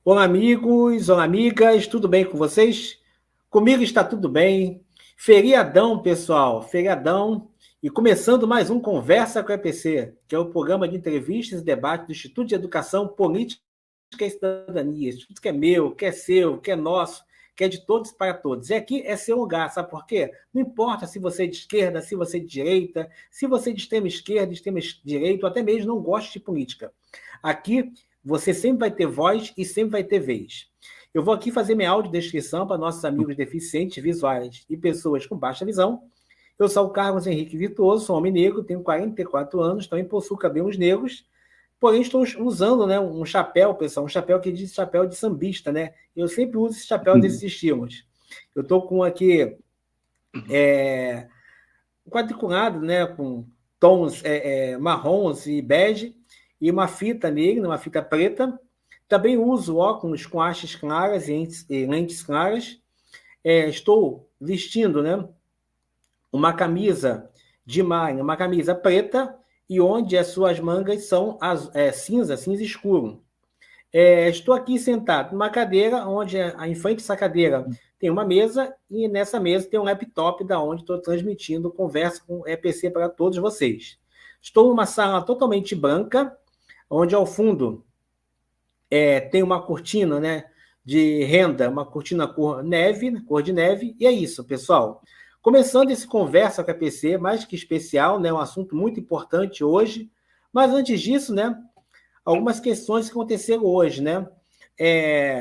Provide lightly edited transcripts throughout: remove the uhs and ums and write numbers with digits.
Olá, amigos, olá, amigas, tudo bem com vocês? Comigo está tudo bem. Feriadão, pessoal, feriadão. E começando mais um Conversa com a EPC, que é o programa de entrevistas e debate do Instituto de Educação Política e Cidadania. Instituto que é meu, que é seu, que é nosso, que é de todos para todos. E aqui é seu lugar, sabe por quê? Não importa se você é de esquerda, se você é de direita, se você é de extrema esquerda, de extrema direita, ou até mesmo não gosta de política. Aqui você sempre vai ter voz e sempre vai ter vez. Eu vou aqui fazer minha audiodescrição para nossos amigos deficientes visuais e pessoas com baixa visão. Eu sou o Carlos Henrique Virtuoso, sou homem negro, tenho 44 anos, também possuo cabelos negros, porém estou usando, né, um chapéu, pessoal, um chapéu que diz chapéu de sambista, né? Eu sempre uso esse chapéu desses estilos. Eu estou com aqui quadriculado, né, com tons marrons e bege, e uma fita negra, uma fita preta. Também uso óculos com hastes claras e lentes claras. Estou vestindo, né, uma camisa de malha, uma camisa preta, e onde as suas mangas são cinza escuro. Estou aqui sentado numa cadeira, onde em frente a essa cadeira tem uma mesa, e nessa mesa tem um laptop da onde estou transmitindo conversa com EPC para todos vocês. Estou numa sala totalmente branca, onde ao fundo tem uma cortina, né, de renda, uma cortina cor de neve, e é isso, pessoal. Começando esse Conversa com a EPC, mais que especial, né, um assunto muito importante hoje, mas antes disso, né, algumas questões que aconteceram hoje, né?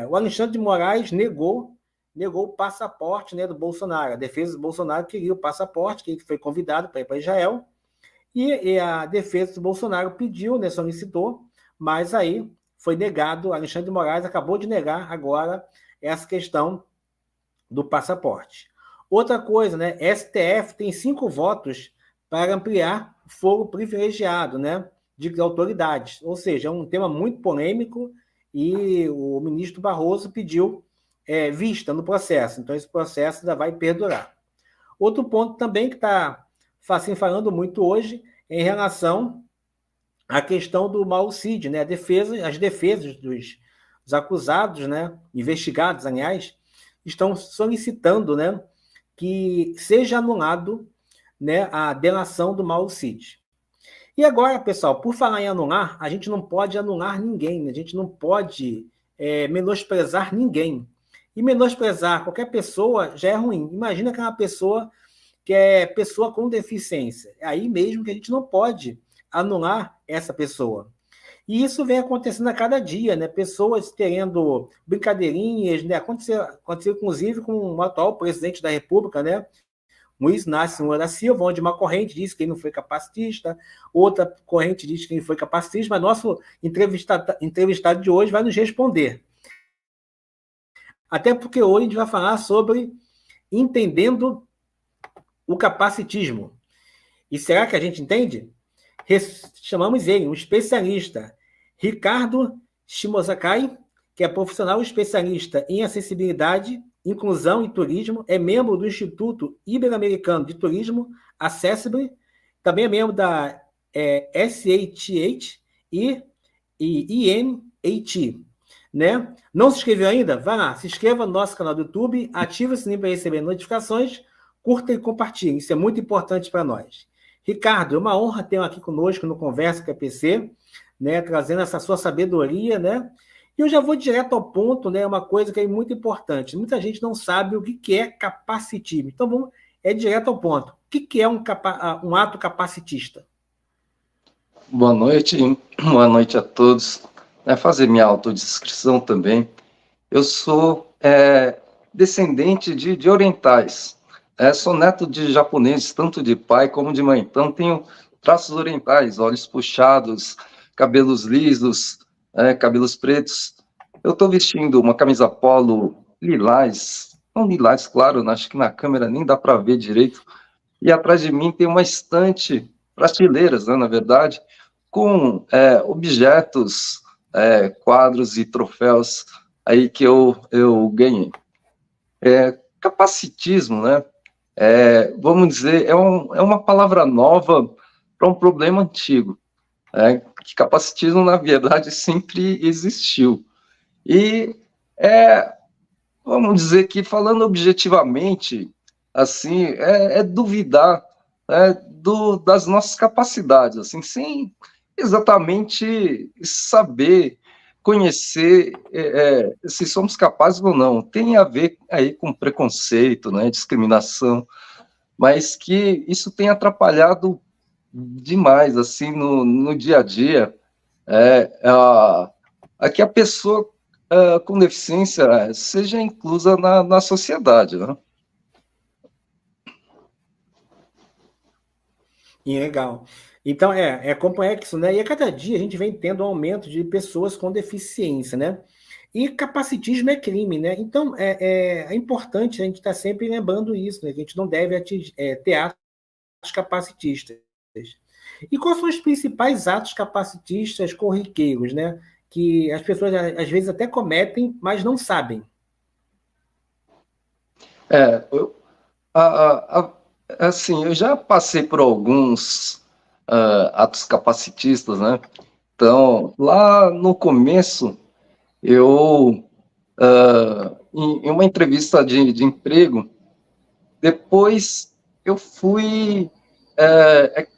O Alexandre de Moraes negou o passaporte, né, do Bolsonaro. A defesa do Bolsonaro queria o passaporte, que ele foi convidado para ir para Israel, e a defesa do Bolsonaro pediu, né, solicitou, mas aí foi negado. Alexandre de Moraes acabou de negar agora essa questão do passaporte. Outra coisa, né? STF tem 5 votos para ampliar o foro privilegiado, né, de autoridades. Ou seja, é um tema muito polêmico e o ministro Barroso pediu vista no processo. Então, esse processo ainda vai perdurar. Outro ponto também que está falando muito hoje é em relação à questão do Mauro Cid, né? As defesas dos acusados, né, investigados, aliás, estão solicitando, né, que seja anulado, né, a delação do Mauro Cid. E agora, pessoal, por falar em anular, a gente não pode anular ninguém, a gente não pode menosprezar ninguém. E menosprezar qualquer pessoa já é ruim. Imagina que é uma pessoa que é pessoa com deficiência. É aí mesmo que a gente não pode anular essa pessoa. E isso vem acontecendo a cada dia, né? Pessoas querendo brincadeirinhas, né? Aconteceu inclusive com o atual presidente da República, né? Luiz Inácio Lula da Silva, onde uma corrente diz que ele não foi capacitista, outra corrente diz que ele foi capacitista, mas nosso entrevistado de hoje vai nos responder. Até porque hoje a gente vai falar sobre entendendo o capacitismo. E será que a gente entende? Chamamos ele, um especialista, Ricardo Shimosakai, que é profissional especialista em acessibilidade, inclusão e turismo, é membro do Instituto Ibero-Americano de Turismo, Accessible, também é membro da SATH e INAT. Né? Não se inscreveu ainda? Vai lá, se inscreva no nosso canal do YouTube, ative o sininho para receber notificações, curta e compartilhe, isso é muito importante para nós. Ricardo, é uma honra ter aqui conosco no Conversa com a EPC, né, trazendo essa sua sabedoria, né? E eu já vou direto ao ponto, né? Uma coisa que é muito importante. Muita gente não sabe o que é capacitismo. Então, vamos direto ao ponto. O que é um ato capacitista? Boa noite a todos. Fazer minha autodescrição também. Eu sou descendente de orientais. Sou neto de japoneses, tanto de pai como de mãe. Então, tenho traços orientais, olhos puxados, cabelos lisos, cabelos pretos. Eu estou vestindo uma camisa polo lilás, não lilás, claro, acho que na câmera nem dá para ver direito. E atrás de mim tem uma estante, prateleiras, né, na verdade, com objetos, quadros e troféus aí que eu ganhei. Capacitismo, né? Vamos dizer, é uma palavra nova para um problema antigo. Que capacitismo, na verdade, sempre existiu. E vamos dizer que, falando objetivamente, assim, duvidar, das nossas capacidades, assim, sem exatamente saber, conhecer se somos capazes ou não. Tem a ver aí com preconceito, né, discriminação, mas que isso tem atrapalhado demais, assim, no dia a dia, a que a pessoa com deficiência seja inclusa na sociedade, né? E legal. Então, é complexo, né? E a cada dia a gente vem tendo um aumento de pessoas com deficiência, né? E capacitismo é crime, né? Então, é importante a gente estar sempre lembrando isso, né? Que a gente não deve ter atos capacitistas. E quais são os principais atos capacitistas corriqueiros, né? Que as pessoas às vezes até cometem, mas não sabem. Eu, assim, eu já passei por alguns atos capacitistas, né? Então, lá no começo, eu, em uma entrevista de emprego, depois eu fui.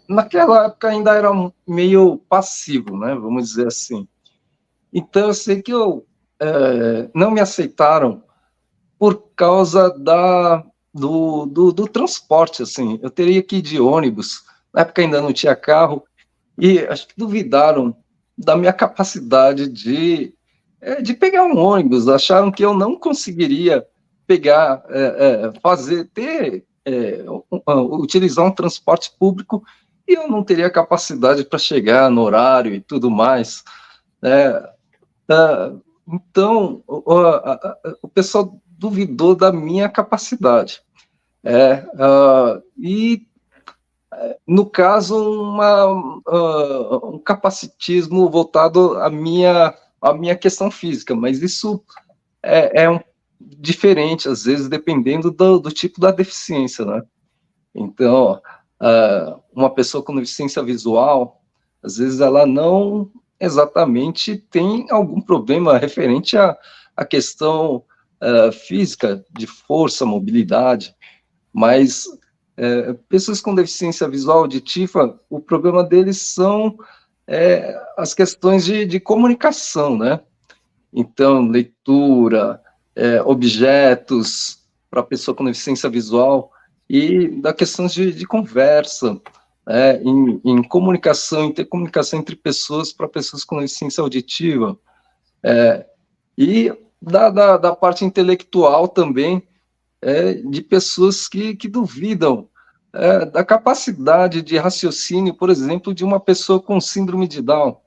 Naquela época ainda era meio passivo, né? Vamos dizer assim. Então, eu sei que não me aceitaram por causa do transporte, assim. Eu teria que ir de ônibus. Na época ainda não tinha carro. E acho que duvidaram da minha capacidade de pegar um ônibus. Acharam que eu não conseguiria pegar, utilizar um transporte público e eu não teria capacidade para chegar no horário e tudo mais. É, então, o pessoal duvidou da minha capacidade. E, no caso, um capacitismo voltado à minha questão física, mas isso diferente, às vezes, dependendo do tipo da deficiência, né? Então, uma pessoa com deficiência visual, às vezes ela não exatamente tem algum problema referente à questão física, de força, mobilidade, mas pessoas com deficiência visual auditiva, o problema deles são as questões de comunicação, né? Então, leitura, objetos para a pessoa com deficiência visual e da questões de conversa, em comunicação, intercomunicação entre pessoas para pessoas com deficiência auditiva. E da parte intelectual também, de pessoas que duvidam da capacidade de raciocínio, por exemplo, de uma pessoa com síndrome de Down.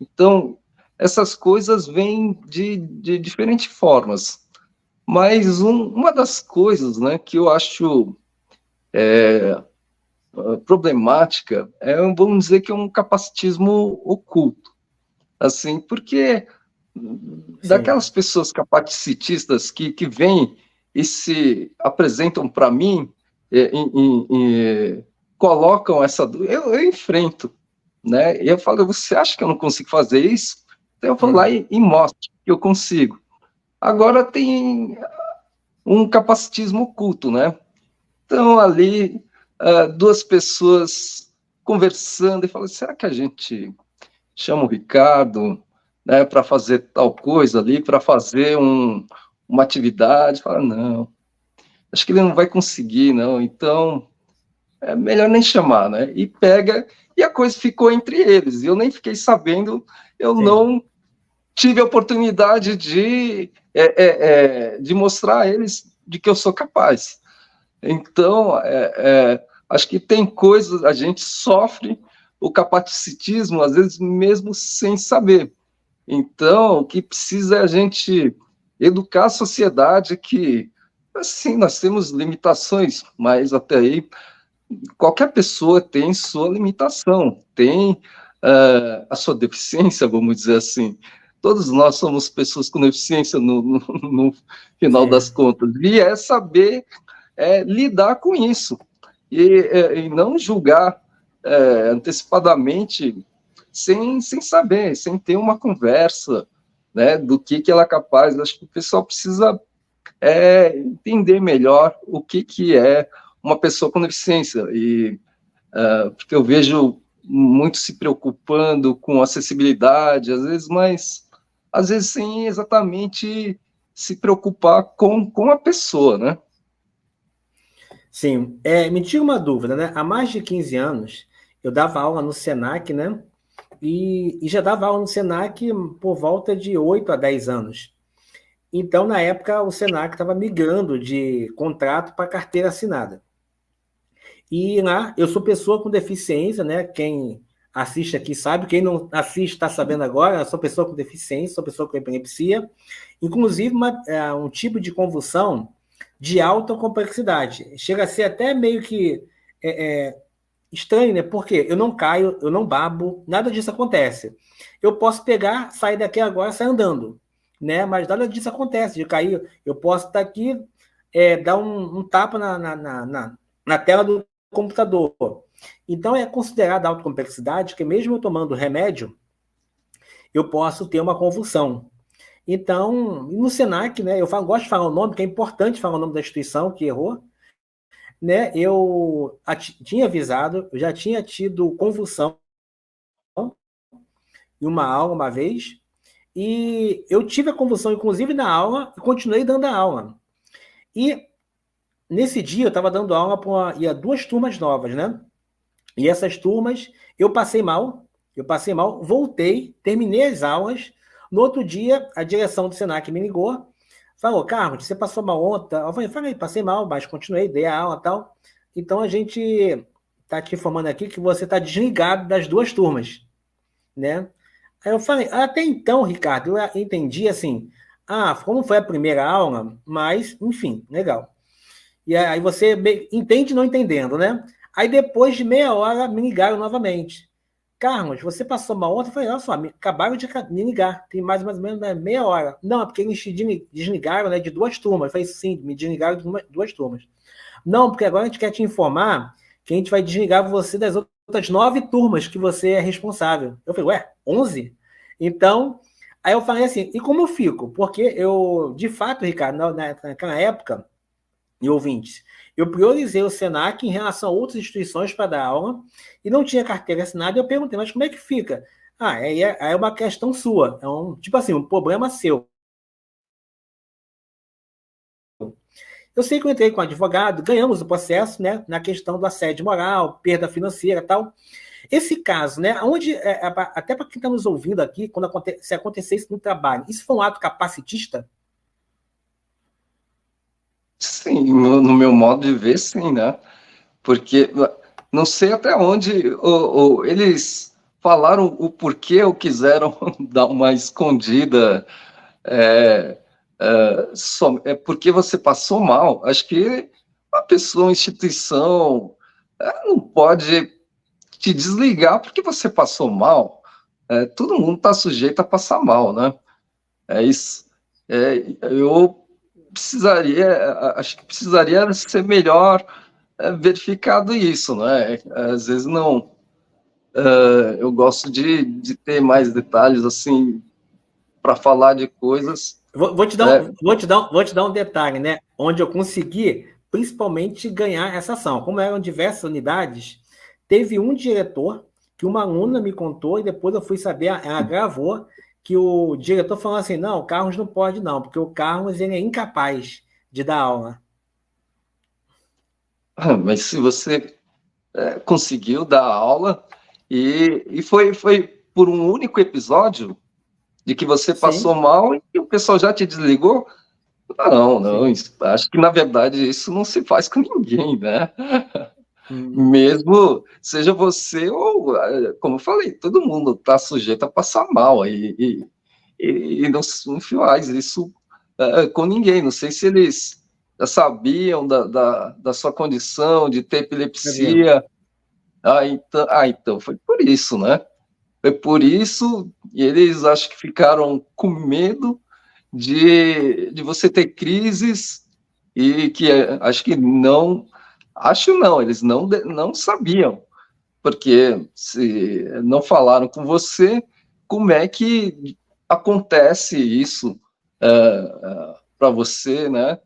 Então, essas coisas vêm de diferentes formas. Mas uma das coisas, né, que eu acho problemática vamos dizer que é um capacitismo oculto. Assim, porque Sim. daquelas pessoas capacitistas que vêm e se apresentam para mim, colocam essa. Eu enfrento, né? E eu falo, você acha que eu não consigo fazer isso? Então eu vou lá e mostro que eu consigo. Agora tem um capacitismo oculto, né? Então ali duas pessoas conversando e falam, será que a gente chama o Ricardo, né, para fazer tal coisa ali, para fazer uma atividade? Fala, não, acho que ele não vai conseguir, não. Então é melhor nem chamar, né? E pega, e a coisa ficou entre eles. Eu nem fiquei sabendo, eu Sim. não tive a oportunidade de mostrar a eles de que eu sou capaz. Então, acho que tem coisas, a gente sofre o capacitismo, às vezes mesmo sem saber. Então, o que precisa é a gente educar a sociedade que, assim, nós temos limitações, mas até aí qualquer pessoa tem sua limitação, tem a sua deficiência, vamos dizer assim. Todos nós somos pessoas com deficiência no final das Sim. contas. E é saber lidar com isso. E não julgar antecipadamente sem saber, sem ter uma conversa, né, do que ela é capaz. Acho que o pessoal precisa entender melhor o que é uma pessoa com deficiência, porque eu vejo muito se preocupando com acessibilidade, às vezes, mas às vezes sem exatamente se preocupar com a pessoa, né? Sim, me tira uma dúvida, né? Há mais de 15 anos, eu dava aula no Senac, né? E já dava aula no Senac por volta de 8 a 10 anos. Então, na época, o Senac estava migrando de contrato para carteira assinada. E lá, eu sou pessoa com deficiência, né? Quem assiste aqui sabe, quem não assiste está sabendo agora, eu sou pessoa com deficiência, sou pessoa com epilepsia, inclusive um tipo de convulsão de alta complexidade. Chega a ser até meio que estranho, né? Porque eu não caio, eu não babo, nada disso acontece. Eu posso pegar, sair daqui agora, sair andando, né? Mas nada disso acontece, de cair. Eu posso estar aqui, dar um tapa na tela do computador. Então, é considerada alta complexidade, que mesmo eu tomando remédio, eu posso ter uma convulsão. Então, no Senac, né, gosto de falar o nome, que é importante falar o nome da instituição que errou, né, eu tinha avisado, eu já tinha tido convulsão em uma aula uma vez, e eu tive a convulsão, inclusive, na aula, e continuei dando a aula. E nesse dia eu estava dando aula para 2 turmas novas, né? E essas turmas, eu passei mal, voltei, terminei as aulas. No outro dia, a direção do Senac me ligou, falou: Carlos, você passou mal ontem? Eu falei, passei mal, mas continuei, dei a aula e tal. Então, a gente está te informando aqui que você está desligado das 2 turmas, né? Aí eu falei, até então, Ricardo, eu entendi assim, como foi a primeira aula, mas, enfim, legal. E aí você entende não entendendo, né? Aí depois de meia hora me ligaram novamente. Carlos, você passou uma ontem? Eu falei, olha só, acabaram de me ligar, tem mais ou menos meia hora. Não, é porque eles desligaram, né, de 2 turmas. Eu falei, sim, me desligaram de 2 turmas. Não, porque agora a gente quer te informar que a gente vai desligar você das outras 9 turmas que você é responsável. Eu falei, 11? Então, aí eu falei assim, e como eu fico? Porque eu, de fato, Ricardo, naquela época, e ouvintes, eu priorizei o Senac em relação a outras instituições para dar aula e não tinha carteira assinada. Eu perguntei, mas como é que fica? É uma questão sua, tipo assim, um problema seu. Eu sei que eu entrei com um advogado, ganhamos o processo, né, na questão do assédio moral, perda financeira e tal. Esse caso, né, até para quem está nos ouvindo aqui, se acontecesse no trabalho, isso foi um ato capacitista? Sim, no meu modo de ver, sim, né? Porque não sei até onde eles falaram o porquê ou quiseram dar uma escondida. Porque você passou mal. Acho que uma pessoa, uma instituição, não pode te desligar porque você passou mal. Todo mundo está sujeito a passar mal, né? É isso. Eu acho que precisaria ser melhor verificado isso, né? Às vezes não. Eu gosto de ter mais detalhes assim para falar de coisas. Vou te dar, vou te dar um detalhe, né? Onde eu consegui, principalmente, ganhar essa ação. Como eram diversas unidades, teve um diretor que uma aluna me contou e depois eu fui saber, ela gravou, que o diretor falou assim, não, o Carlos não pode não, porque o Carlos ele é incapaz de dar aula. Mas se você conseguiu dar aula e foi por um único episódio de que você passou Sim. mal e o pessoal já te desligou? Não, acho que na verdade isso não se faz com ninguém, né? Mesmo seja você ou, como eu falei, todo mundo está sujeito a passar mal e não faz isso com ninguém. Não sei se eles já sabiam da sua condição de ter epilepsia. Então foi por isso, né? Foi por isso, e eles acho que ficaram com medo de você ter crises e que acho que não, eles não sabiam, porque se não falaram com você, como é que acontece isso para você, né?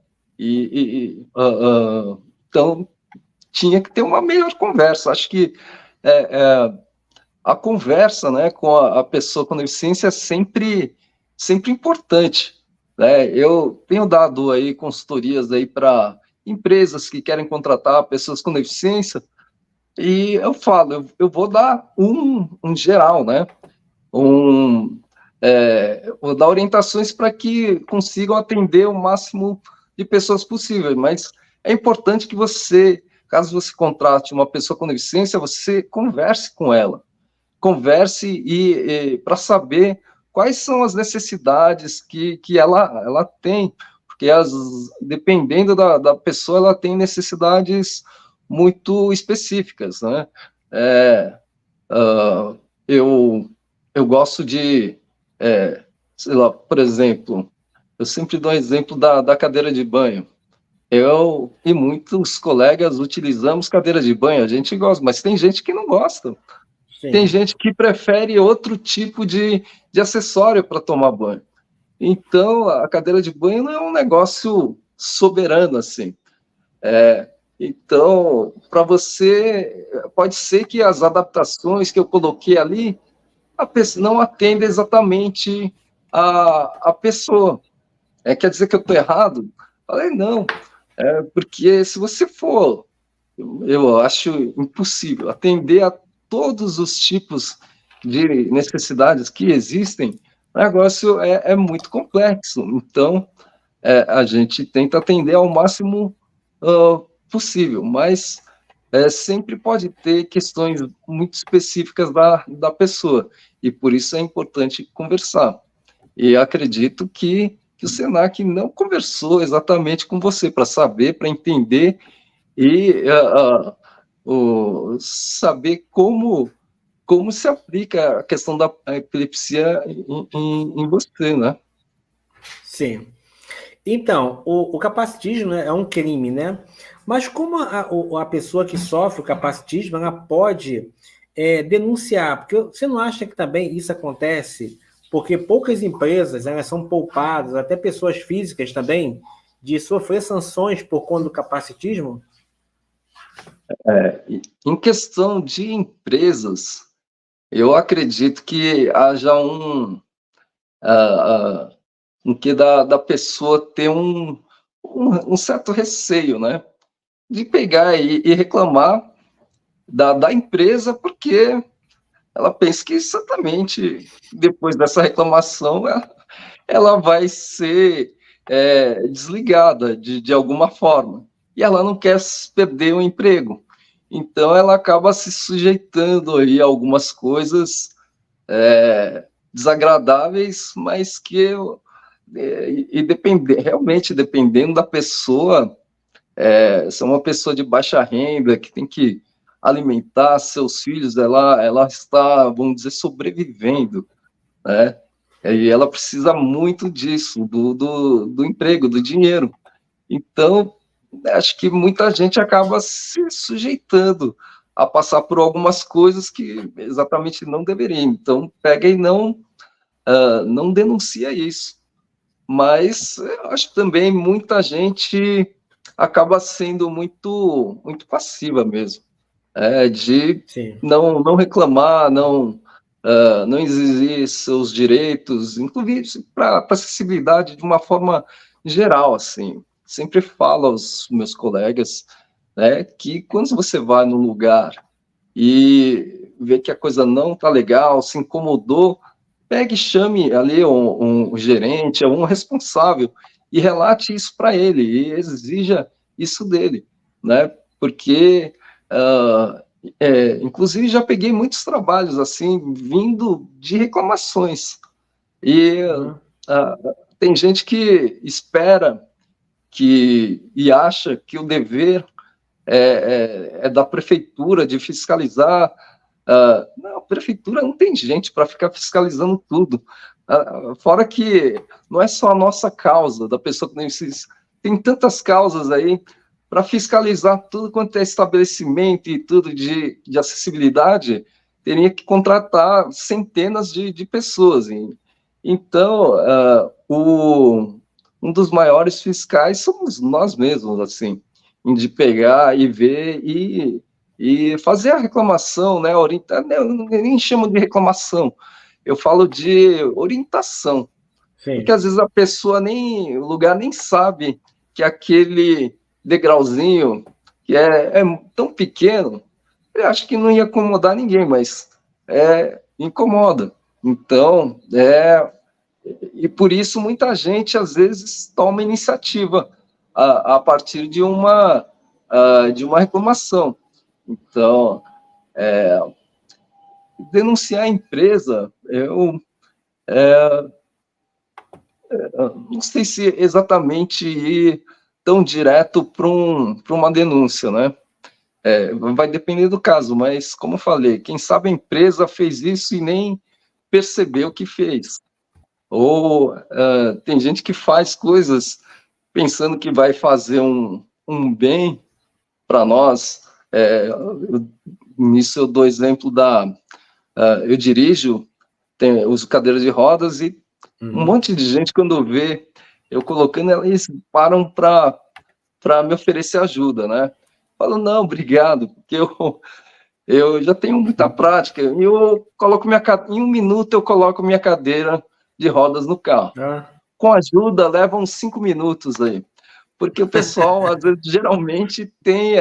Então, tinha que ter uma melhor conversa. Acho que a conversa, né, com a pessoa com deficiência é sempre importante, né? Eu tenho dado aí consultorias aí para empresas que querem contratar pessoas com deficiência e eu falo, eu vou dar um geral, né? Vou dar orientações para que consigam atender o máximo de pessoas possível, mas é importante que você, caso você contrate uma pessoa com deficiência, você converse com ela, converse e para saber quais são as necessidades que ela tem, porque dependendo da pessoa, ela tem necessidades muito específicas, né? É, uh, eu, eu gosto de, sei lá, por exemplo, eu sempre dou um exemplo da cadeira de banho. Eu e muitos colegas utilizamos cadeira de banho, a gente gosta, mas tem gente que não gosta. Tem Sim. gente que prefere outro tipo de acessório para tomar banho. Então, a cadeira de banho não é um negócio soberano, assim. Então, para você, pode ser que as adaptações que eu coloquei ali, a pessoa não atenda exatamente a pessoa. Quer dizer que eu estou errado? Falei, não, porque se você for, eu acho impossível atender a todos os tipos de necessidades que existem, o negócio é muito complexo. Então, a gente tenta atender ao máximo possível, mas sempre pode ter questões muito específicas da pessoa, e por isso é importante conversar. E acredito que o Senac não conversou exatamente com você para saber, para entender e saber como se aplica a questão da epilepsia em você, né? Sim. Então, o capacitismo, né, é um crime, né? Mas como a pessoa que sofre o capacitismo, ela pode denunciar? Porque você não acha que também isso acontece porque poucas empresas, elas são poupadas, até pessoas físicas também, de sofrer sanções por conta do capacitismo? Em questão de empresas, eu acredito que haja um que da pessoa ter um certo receio, né? De pegar e reclamar da empresa, porque ela pensa que exatamente depois dessa reclamação ela vai ser desligada de alguma forma. E ela não quer perder o emprego. Então, ela acaba se sujeitando aí a algumas coisas desagradáveis, mas que realmente dependendo da pessoa, se é uma pessoa de baixa renda que tem que alimentar seus filhos, ela está, vamos dizer, sobrevivendo, né? E ela precisa muito disso, do emprego, do dinheiro. Então, acho que muita gente acaba se sujeitando a passar por algumas coisas que exatamente não deveriam. Então, pega e não denuncia isso. Mas eu acho que também muita gente acaba sendo muito passiva mesmo, de Sim. não reclamar, não exigir seus direitos, inclusive para acessibilidade de uma forma geral, assim. Sempre falo aos meus colegas, né, que quando você vai num lugar e vê que a coisa não está legal, se incomodou, pegue e chame ali um gerente, um responsável, e relate isso para ele, e exija isso dele, né? Porque, inclusive, já peguei muitos trabalhos assim, vindo de reclamações, e Uhum. tem gente que espera e acha que o dever é da prefeitura de fiscalizar. Não, a prefeitura não tem gente para ficar fiscalizando tudo. Fora que não é só a nossa causa, da pessoa que nem precisa. Tem tantas causas aí para fiscalizar tudo quanto é estabelecimento e tudo de acessibilidade, teria que contratar centenas de pessoas. Então, um dos maiores fiscais somos nós mesmos, assim, de pegar e ver e fazer a reclamação, né? Orientar, né, eu nem chamo de reclamação, eu falo de orientação, porque Sim. às vezes a pessoa nem, o lugar nem sabe que aquele degrauzinho que é tão pequeno, eu acho que não ia incomodar ninguém, mas incomoda. Então, e por isso muita gente às vezes toma iniciativa a partir de uma reclamação. Então, denunciar a empresa, não sei se exatamente ir tão direto para uma denúncia, né? Vai depender do caso, mas como eu falei, quem sabe a empresa fez isso e nem percebeu que fez. Ou tem gente que faz coisas pensando que vai fazer um bem para nós. Nisso eu dou exemplo eu dirijo, uso cadeira de rodas e um monte de gente, quando vê eu colocando, eles param para me oferecer ajuda, né? Falo, não, obrigado, porque eu já tenho muita prática. Eu coloco em 1 minuto eu coloco minha cadeira de rodas no carro. Com ajuda, leva uns 5 minutos aí. Porque o pessoal, às vezes, geralmente tem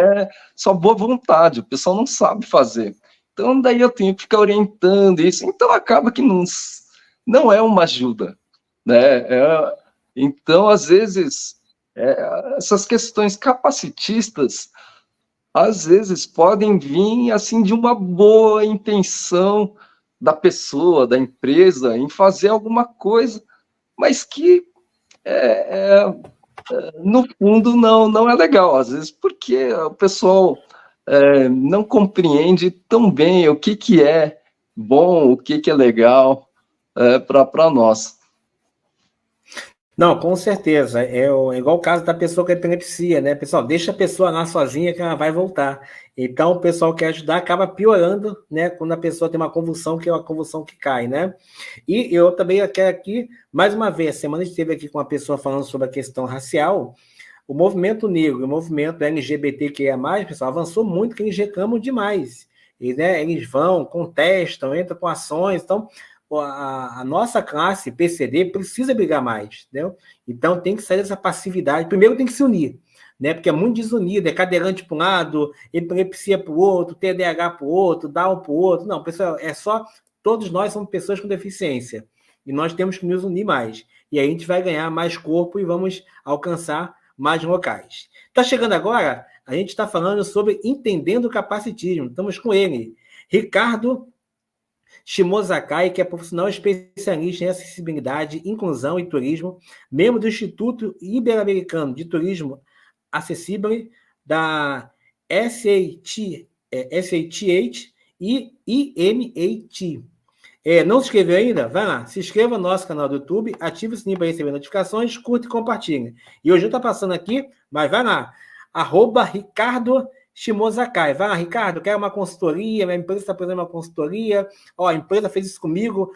só boa vontade, o pessoal não sabe fazer. Então, daí eu tenho que ficar orientando isso. Então, acaba que não é uma ajuda, né? Então, às vezes, essas questões capacitistas, às vezes, podem vir, assim, de uma boa intenção da pessoa, da empresa, em fazer alguma coisa, mas que no fundo não é legal, às vezes, porque o pessoal não compreende tão bem o que é bom, o que é legal para nós. Não, com certeza. É igual o caso da pessoa com epilepsia, né? Pessoal, deixa a pessoa lá sozinha que ela vai voltar. Então, o pessoal quer ajudar, acaba piorando, né? Quando a pessoa tem uma convulsão, que é uma convulsão que cai, né? E eu também quero aqui, mais uma vez, semana a gente esteve aqui com uma pessoa falando sobre a questão racial. O movimento negro, o movimento LGBTQIA+, pessoal, avançou muito, que eles reclamam demais. E, né, eles vão, contestam, entram com ações. Então, a nossa classe PCD precisa brigar mais, entendeu? Então tem que sair dessa passividade. Primeiro tem que se unir, né? Porque é muito desunido, é cadeirante para um lado, epilepsia para o outro, TDAH para o outro, Down para o outro. Não, pessoal, todos nós somos pessoas com deficiência e nós temos que nos unir mais. E aí a gente vai ganhar mais corpo e vamos alcançar mais locais. Está chegando agora, a gente está falando sobre entendendo o capacitismo. Estamos com ele, Ricardo Shimozakai, que é profissional especialista em acessibilidade, inclusão e turismo, membro do Instituto Ibero-Americano de Turismo Acessível, da SATH e IMAT. Não se inscreveu ainda? Vai lá, se inscreva no nosso canal do YouTube, ative o sininho para receber notificações, curta e compartilhe. E hoje eu estou passando aqui, mas vai lá, @Ricardo Shimozakai. Vai lá, Ricardo, quero uma consultoria, minha empresa está fazendo uma consultoria, a empresa fez isso comigo,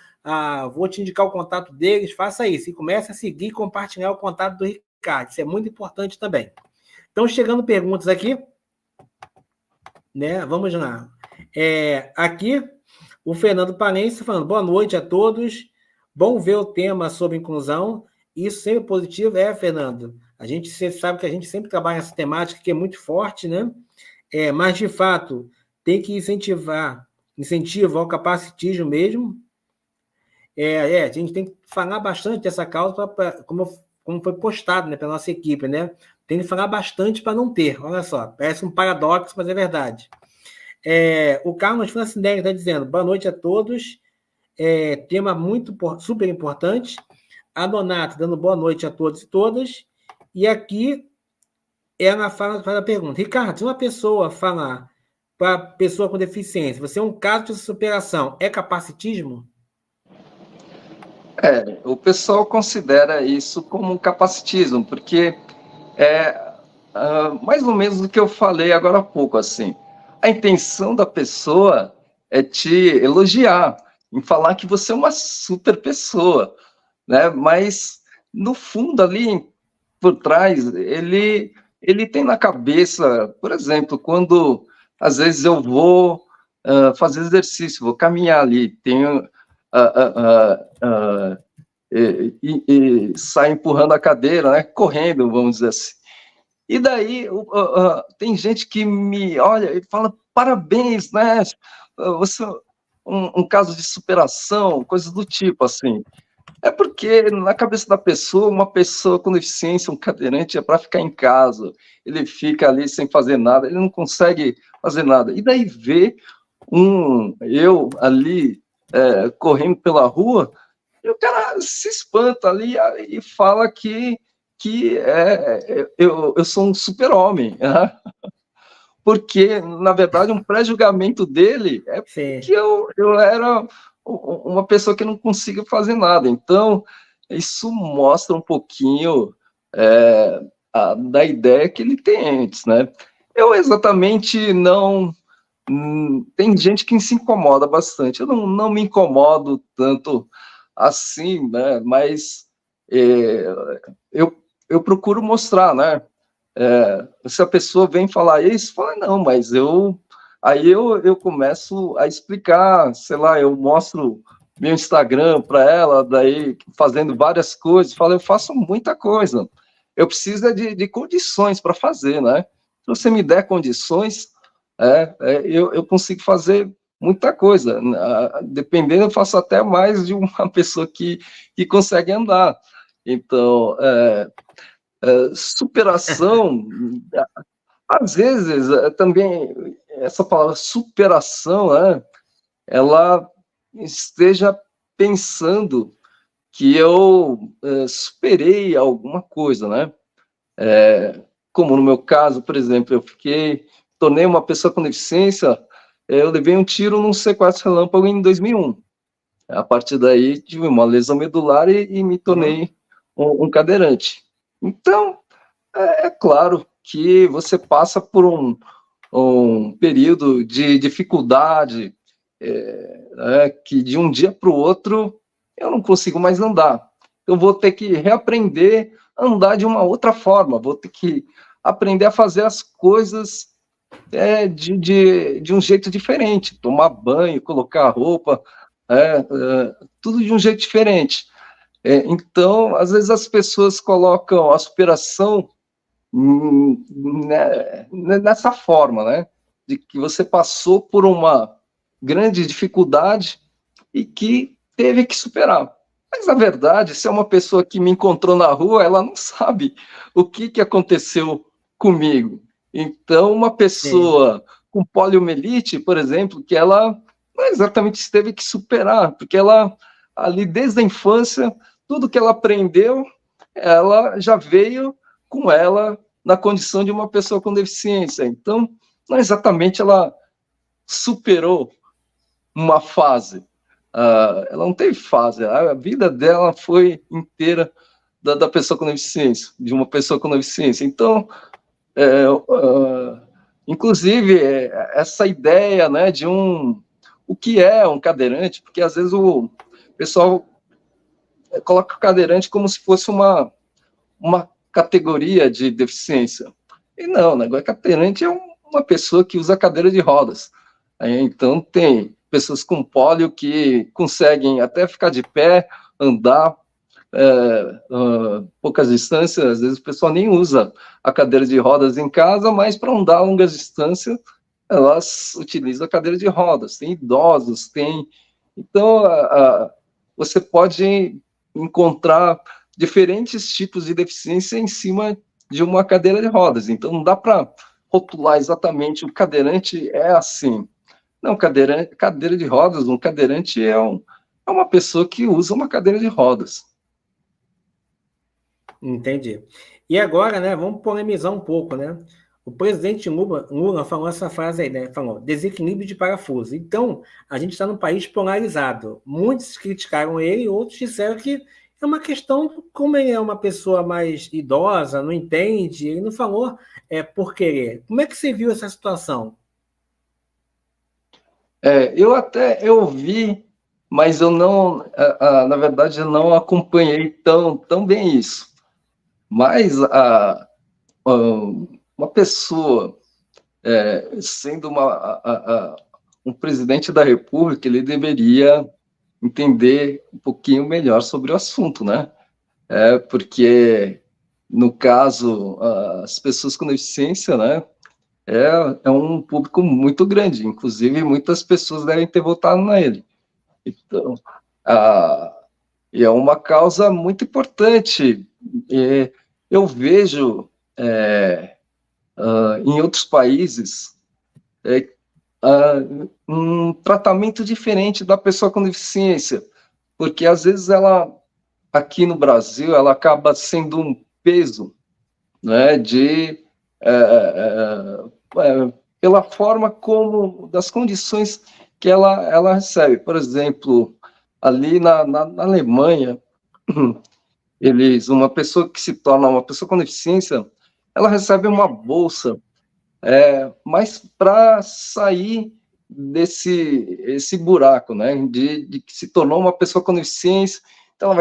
vou te indicar o contato deles, faça isso, e comece a seguir e compartilhar o contato do Ricardo, isso é muito importante também. Então, chegando perguntas aqui, né, vamos lá. Aqui, o Fernando Palense falando, boa noite a todos, bom ver o tema sobre inclusão, isso sempre positivo, Fernando, você sabe que a gente sempre trabalha nessa temática que é muito forte, né? Mas, de fato, tem que incentivar o capacitismo mesmo. A gente tem que falar bastante dessa causa, como foi postado, né, pela nossa equipe, né? Tem que falar bastante para não ter. Olha só, parece um paradoxo, mas é verdade. O Carlos Francinelli está dizendo, boa noite a todos, tema super importante. A Donato dando boa noite a todos e todas. E aqui ela faz a pergunta, Ricardo, se uma pessoa falar para pessoa com deficiência, você é um caso de superação, é capacitismo? O pessoal considera isso como um capacitismo, porque mais ou menos o que eu falei agora há pouco, assim, a intenção da pessoa é te elogiar, em falar que você é uma super pessoa. né? Mas, no fundo, ali por trás, ele tem na cabeça, por exemplo, quando às vezes eu vou fazer exercício, vou caminhar ali, tenho sai empurrando a cadeira, né? Correndo, vamos dizer assim. E daí tem gente que me olha e fala parabéns, né? Você um caso de superação, coisas do tipo assim. É porque na cabeça da pessoa, uma pessoa com deficiência, um cadeirante, é para ficar em casa. Ele fica ali sem fazer nada, ele não consegue fazer nada. E daí vê eu ali correndo pela rua, e o cara se espanta ali e fala que eu sou um super-homem, né? Porque, na verdade, um pré-julgamento dele é Sim. que eu era uma pessoa que não conseguia fazer nada. Então, isso mostra um pouquinho da ideia que ele tem antes, né? Eu exatamente não... tem gente que se incomoda bastante. Eu não me incomodo tanto assim, né? Mas eu procuro mostrar, né? Se a pessoa vem falar isso, fala, não, mas aí eu começo a explicar, sei lá, eu mostro meu Instagram para ela, daí fazendo várias coisas, falo, eu faço muita coisa, eu preciso de condições para fazer, né? Se você me der condições, eu consigo fazer muita coisa, dependendo, eu faço até mais de uma pessoa que consegue andar. Então, superação, às vezes, também, essa palavra superação, né, ela esteja pensando que eu superei alguma coisa, né? Como no meu caso, por exemplo, tornei uma pessoa com deficiência, eu levei um tiro num sequestro relâmpago em 2001. A partir daí, tive uma lesão medular e me tornei um cadeirante. Então, é claro que você passa por um período de dificuldade, que de um dia para o outro eu não consigo mais andar. Eu vou ter que reaprender a andar de uma outra forma, vou ter que aprender a fazer as coisas de um jeito diferente, tomar banho, colocar roupa, tudo de um jeito diferente. Então, às vezes as pessoas colocam a superação nessa forma, né? De que você passou por uma grande dificuldade e que teve que superar. Mas, na verdade, se é uma pessoa que me encontrou na rua, ela não sabe o que aconteceu comigo. Então, uma Sim. pessoa com poliomielite, por exemplo, que ela não exatamente teve que superar, porque ela, ali desde a infância, tudo que ela aprendeu, ela já veio com ela na condição de uma pessoa com deficiência. Então, não exatamente ela superou uma fase. Ela não teve fase, a vida dela foi inteira da pessoa com deficiência, de uma pessoa com deficiência. Então, inclusive, essa ideia, né, de o que é um cadeirante, porque às vezes o pessoal coloca o cadeirante como se fosse uma categoria de deficiência. E não, né? Cadeirante é uma pessoa que usa cadeira de rodas. Então, tem pessoas com pólio que conseguem até ficar de pé, andar poucas distâncias. Às vezes o pessoal nem usa a cadeira de rodas em casa, mas para andar longas distâncias, elas utilizam a cadeira de rodas. Tem idosos, tem... Então, você pode encontrar diferentes tipos de deficiência em cima de uma cadeira de rodas. Então, não dá para rotular exatamente o cadeirante é assim. Não, cadeira de rodas, um cadeirante é uma pessoa que usa uma cadeira de rodas. Entendi. E agora, né, vamos polemizar um pouco, né? O presidente Lula falou essa frase aí, né? Falou desequilíbrio de parafuso. Então, a gente está num país polarizado. Muitos criticaram ele, outros disseram que é uma questão, como ele é uma pessoa mais idosa, não entende, ele não falou por querer. Como é que você viu essa situação? Eu até vi mas eu não, na verdade, eu não acompanhei tão bem isso. Mas uma pessoa sendo um presidente da República, ele deveria entender um pouquinho melhor sobre o assunto, né? Porque, no caso, as pessoas com deficiência, né, é um público muito grande, inclusive muitas pessoas devem ter votado nele. Então, e é uma causa muito importante. Eu vejo em outros países um tratamento diferente da pessoa com deficiência, porque às vezes ela, aqui no Brasil, ela acaba sendo um peso, né, pela forma como, das condições que ela recebe. Por exemplo, ali na Alemanha, uma pessoa que se torna uma pessoa com deficiência, ela recebe uma bolsa, mas para sair esse buraco, né, de que se tornou uma pessoa com deficiência, então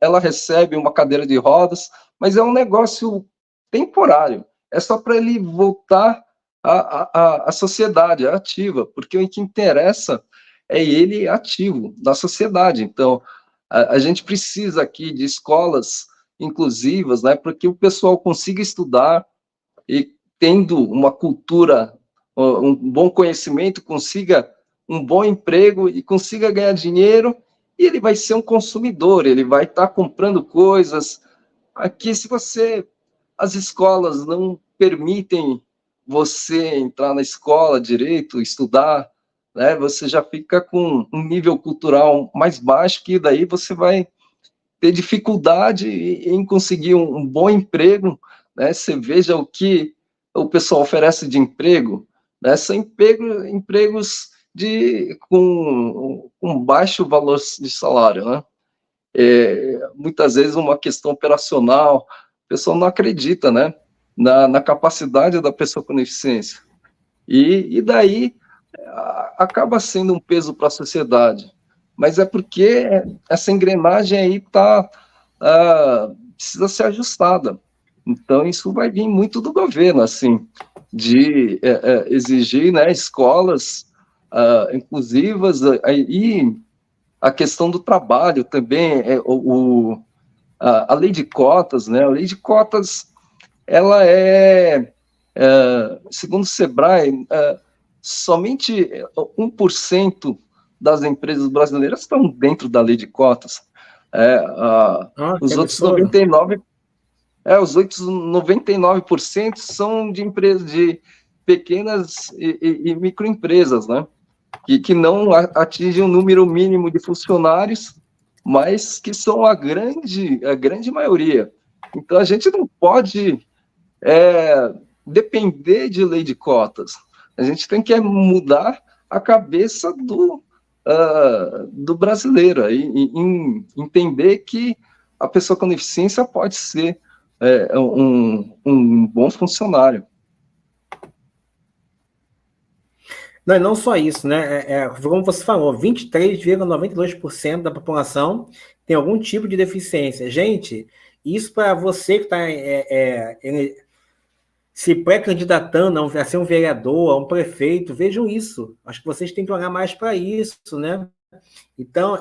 ela recebe uma cadeira de rodas, mas é um negócio temporário, é só para ele voltar à sociedade ativa, porque o que interessa é ele ativo na sociedade. Então, a gente precisa aqui de escolas inclusivas, né, para que o pessoal consiga estudar e, tendo uma cultura, um bom conhecimento, consiga um bom emprego e consiga ganhar dinheiro, e ele vai ser um consumidor, ele vai estar comprando coisas. Aqui, as escolas não permitem você entrar na escola direito, estudar, né? Você já fica com um nível cultural mais baixo, que daí você vai ter dificuldade em conseguir um bom emprego, né? Você veja o que o pessoal oferece de emprego, né? São empregos com baixo valor de salário, né? Muitas vezes uma questão operacional, o pessoal não acredita, né, na capacidade da pessoa com deficiência. E daí acaba sendo um peso para a sociedade. Mas é porque essa engrenagem aí precisa ser ajustada. Então, isso vai vir muito do governo, assim, de exigir, né, escolas inclusivas, e a questão do trabalho também, a lei de cotas, né? A lei de cotas, ela segundo o Sebrae, somente 1% das empresas brasileiras estão dentro da lei de cotas. Os outros 99% são de empresas, de pequenas e microempresas, né? Que não atingem um número mínimo de funcionários, mas que são a grande maioria. Então, a gente não pode depender de lei de cotas. A gente tem que mudar a cabeça do brasileiro, e entender que a pessoa com deficiência pode ser um bom funcionário. Não, e não só isso, né? Como você falou, 23,92% da população tem algum tipo de deficiência. Gente, isso para você que está se pré-candidatando a ser um vereador, a um prefeito, vejam isso. Acho que vocês têm que olhar mais para isso, né? Então,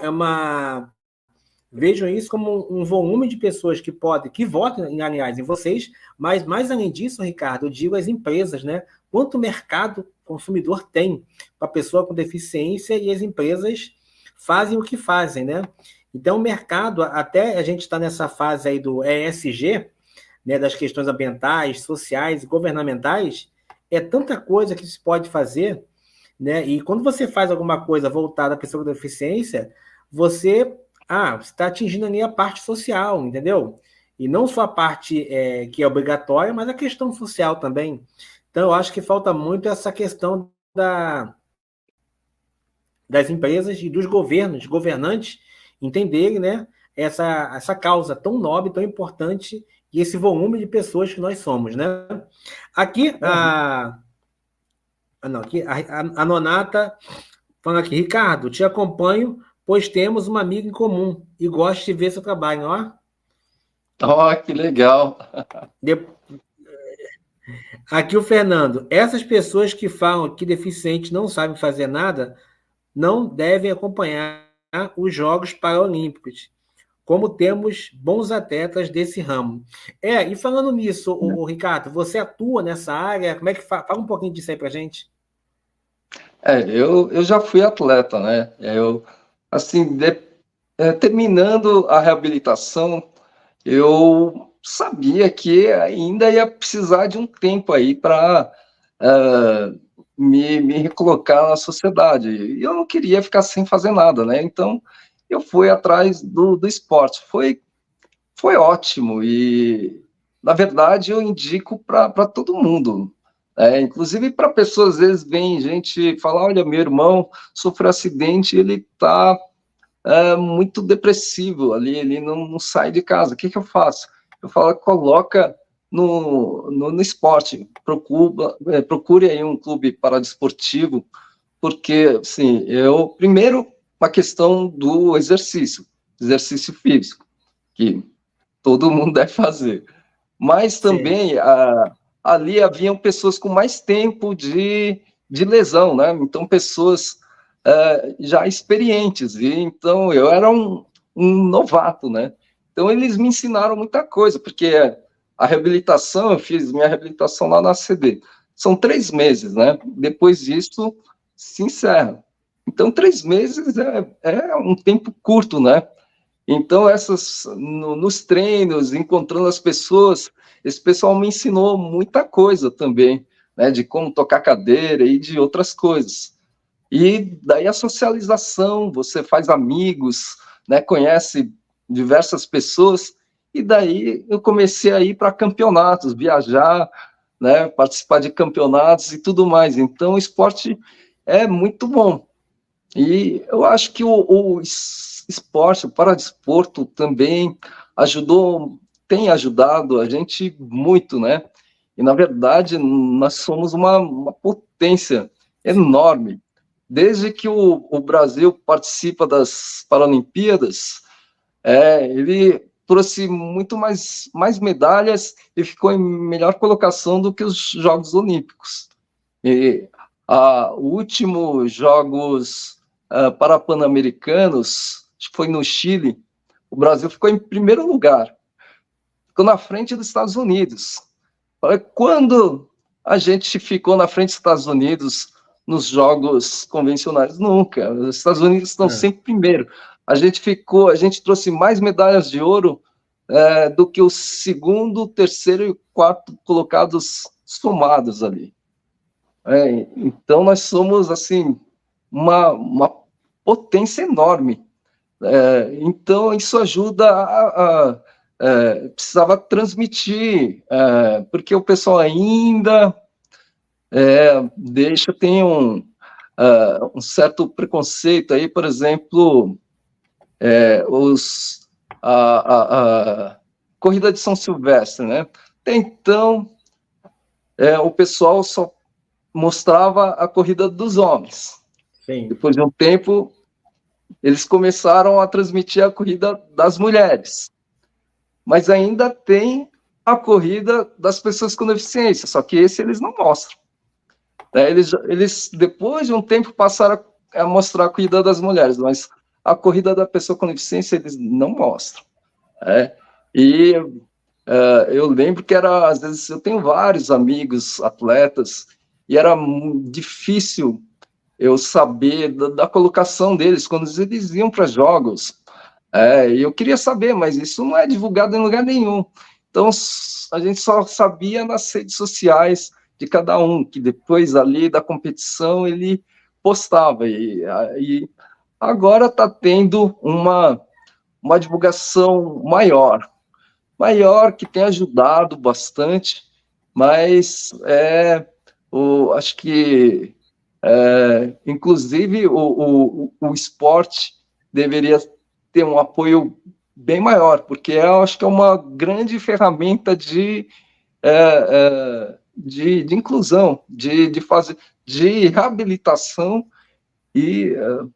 vejam isso como um volume de pessoas que votam, aliás, em vocês, mas mais além disso, Ricardo, eu digo as empresas, né? Quanto mercado consumidor tem para a pessoa com deficiência, e as empresas fazem o que fazem, né? Então, o mercado, até a gente está nessa fase aí do ESG, né, das questões ambientais, sociais e governamentais, é tanta coisa que se pode fazer, né? E quando você faz alguma coisa voltada à pessoa com deficiência, você está atingindo ali a parte social, entendeu? E não só a parte que é obrigatória, mas a questão social também. Então, eu acho que falta muito essa questão das empresas e dos governantes, entenderem, né, essa causa tão nobre, tão importante, e esse volume de pessoas que nós somos, né? Aqui, a Nonata falando aqui, Ricardo, te acompanho pois temos uma amiga em comum e gosto de ver seu trabalho, ó. Oh, que legal. De- Aqui o Fernando. Essas pessoas que falam que deficientes não sabem fazer nada não devem acompanhar os Jogos Paralímpicos, como temos bons atletas desse ramo. E falando nisso, o Ricardo, você atua nessa área? Como é que fala um pouquinho disso aí pra gente? Eu já fui atleta, né? Assim, terminando a reabilitação, eu sabia que ainda ia precisar de um tempo aí para me recolocar na sociedade. E eu não queria ficar sem fazer nada, né? Então, eu fui atrás do esporte. Foi ótimo e, na verdade, eu indico para todo mundo. Inclusive para pessoas, às vezes, vem gente falar, olha, meu irmão sofreu acidente, ele está muito depressivo ali, ele não sai de casa. O que eu faço? Eu falo, coloca no esporte, procure aí um clube paradesportivo, porque, assim, primeiro, uma questão do exercício físico, que todo mundo deve fazer. Mas Sim, também ali haviam pessoas com mais tempo de lesão, né? Então, pessoas já experientes. E então, eu era um novato, né? Então, eles me ensinaram muita coisa, porque a reabilitação, eu fiz minha reabilitação lá na ACD. São 3 meses, né? Depois disso, se encerra. Então, 3 meses é um tempo curto, né? Então, nos treinos, encontrando as pessoas, esse pessoal me ensinou muita coisa também, né, de como tocar cadeira e de outras coisas. E daí a socialização, você faz amigos, né, conhece diversas pessoas, e daí eu comecei a ir para campeonatos, viajar, né, participar de campeonatos e tudo mais. Então, o esporte é muito bom. E eu acho que o esporte, o paradesporto também tem ajudado a gente muito, né? E, na verdade, nós somos uma potência enorme. Desde que o Brasil participa das Paralimpíadas, ele trouxe muito mais medalhas e ficou em melhor colocação do que os Jogos Olímpicos. E o último Jogos Parapan-Americanos, acho que foi no Chile, o Brasil ficou em primeiro lugar, ficou na frente dos Estados Unidos. Quando a gente ficou na frente dos Estados Unidos nos jogos convencionais? Nunca. Os Estados Unidos estão é, sempre primeiro. A gente trouxe mais medalhas de ouro do que o segundo, terceiro e quarto colocados somados ali. Então, nós somos, assim, uma potência enorme. Então, isso ajuda precisava transmitir, porque o pessoal ainda tem um certo preconceito aí, por exemplo, a corrida de São Silvestre, né? Até então, o pessoal só mostrava a corrida dos homens. sim. Depois de um tempo, eles começaram a transmitir a corrida das mulheres. Mas ainda tem a corrida das pessoas com deficiência, só que esse eles não mostram. Eles depois de um tempo, passaram a mostrar a corrida das mulheres, mas a corrida da pessoa com deficiência eles não mostram. E eu lembro que às vezes, eu tenho vários amigos atletas, e era difícil eu saber da colocação deles quando eles iam para jogos. E eu queria saber, mas isso não é divulgado em lugar nenhum. Então, a gente só sabia nas redes sociais de cada um, que depois ali da competição ele postava. E agora está tendo uma divulgação maior, que tem ajudado bastante, mas acho que, inclusive, o esporte deveria ter um apoio bem maior, porque eu acho que é uma grande ferramenta de inclusão, de reabilitação,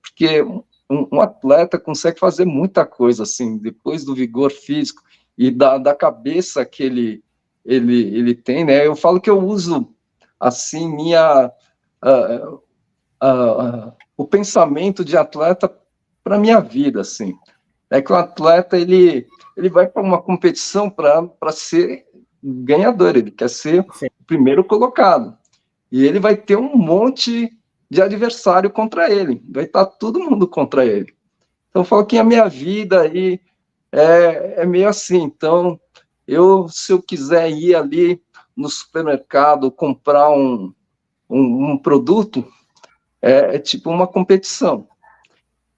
porque um atleta consegue fazer muita coisa, assim, depois do vigor físico e da cabeça que ele tem, né? Eu falo que eu uso, assim, o pensamento de atleta para minha vida, assim. É que o atleta, ele vai para uma competição para ser ganhador, ele quer ser Sim. o primeiro colocado. E ele vai ter um monte de adversário contra ele, vai estar todo mundo contra ele. Então, eu falo que a minha vida aí é meio assim. Então, se eu quiser ir ali no supermercado comprar um produto, é tipo uma competição.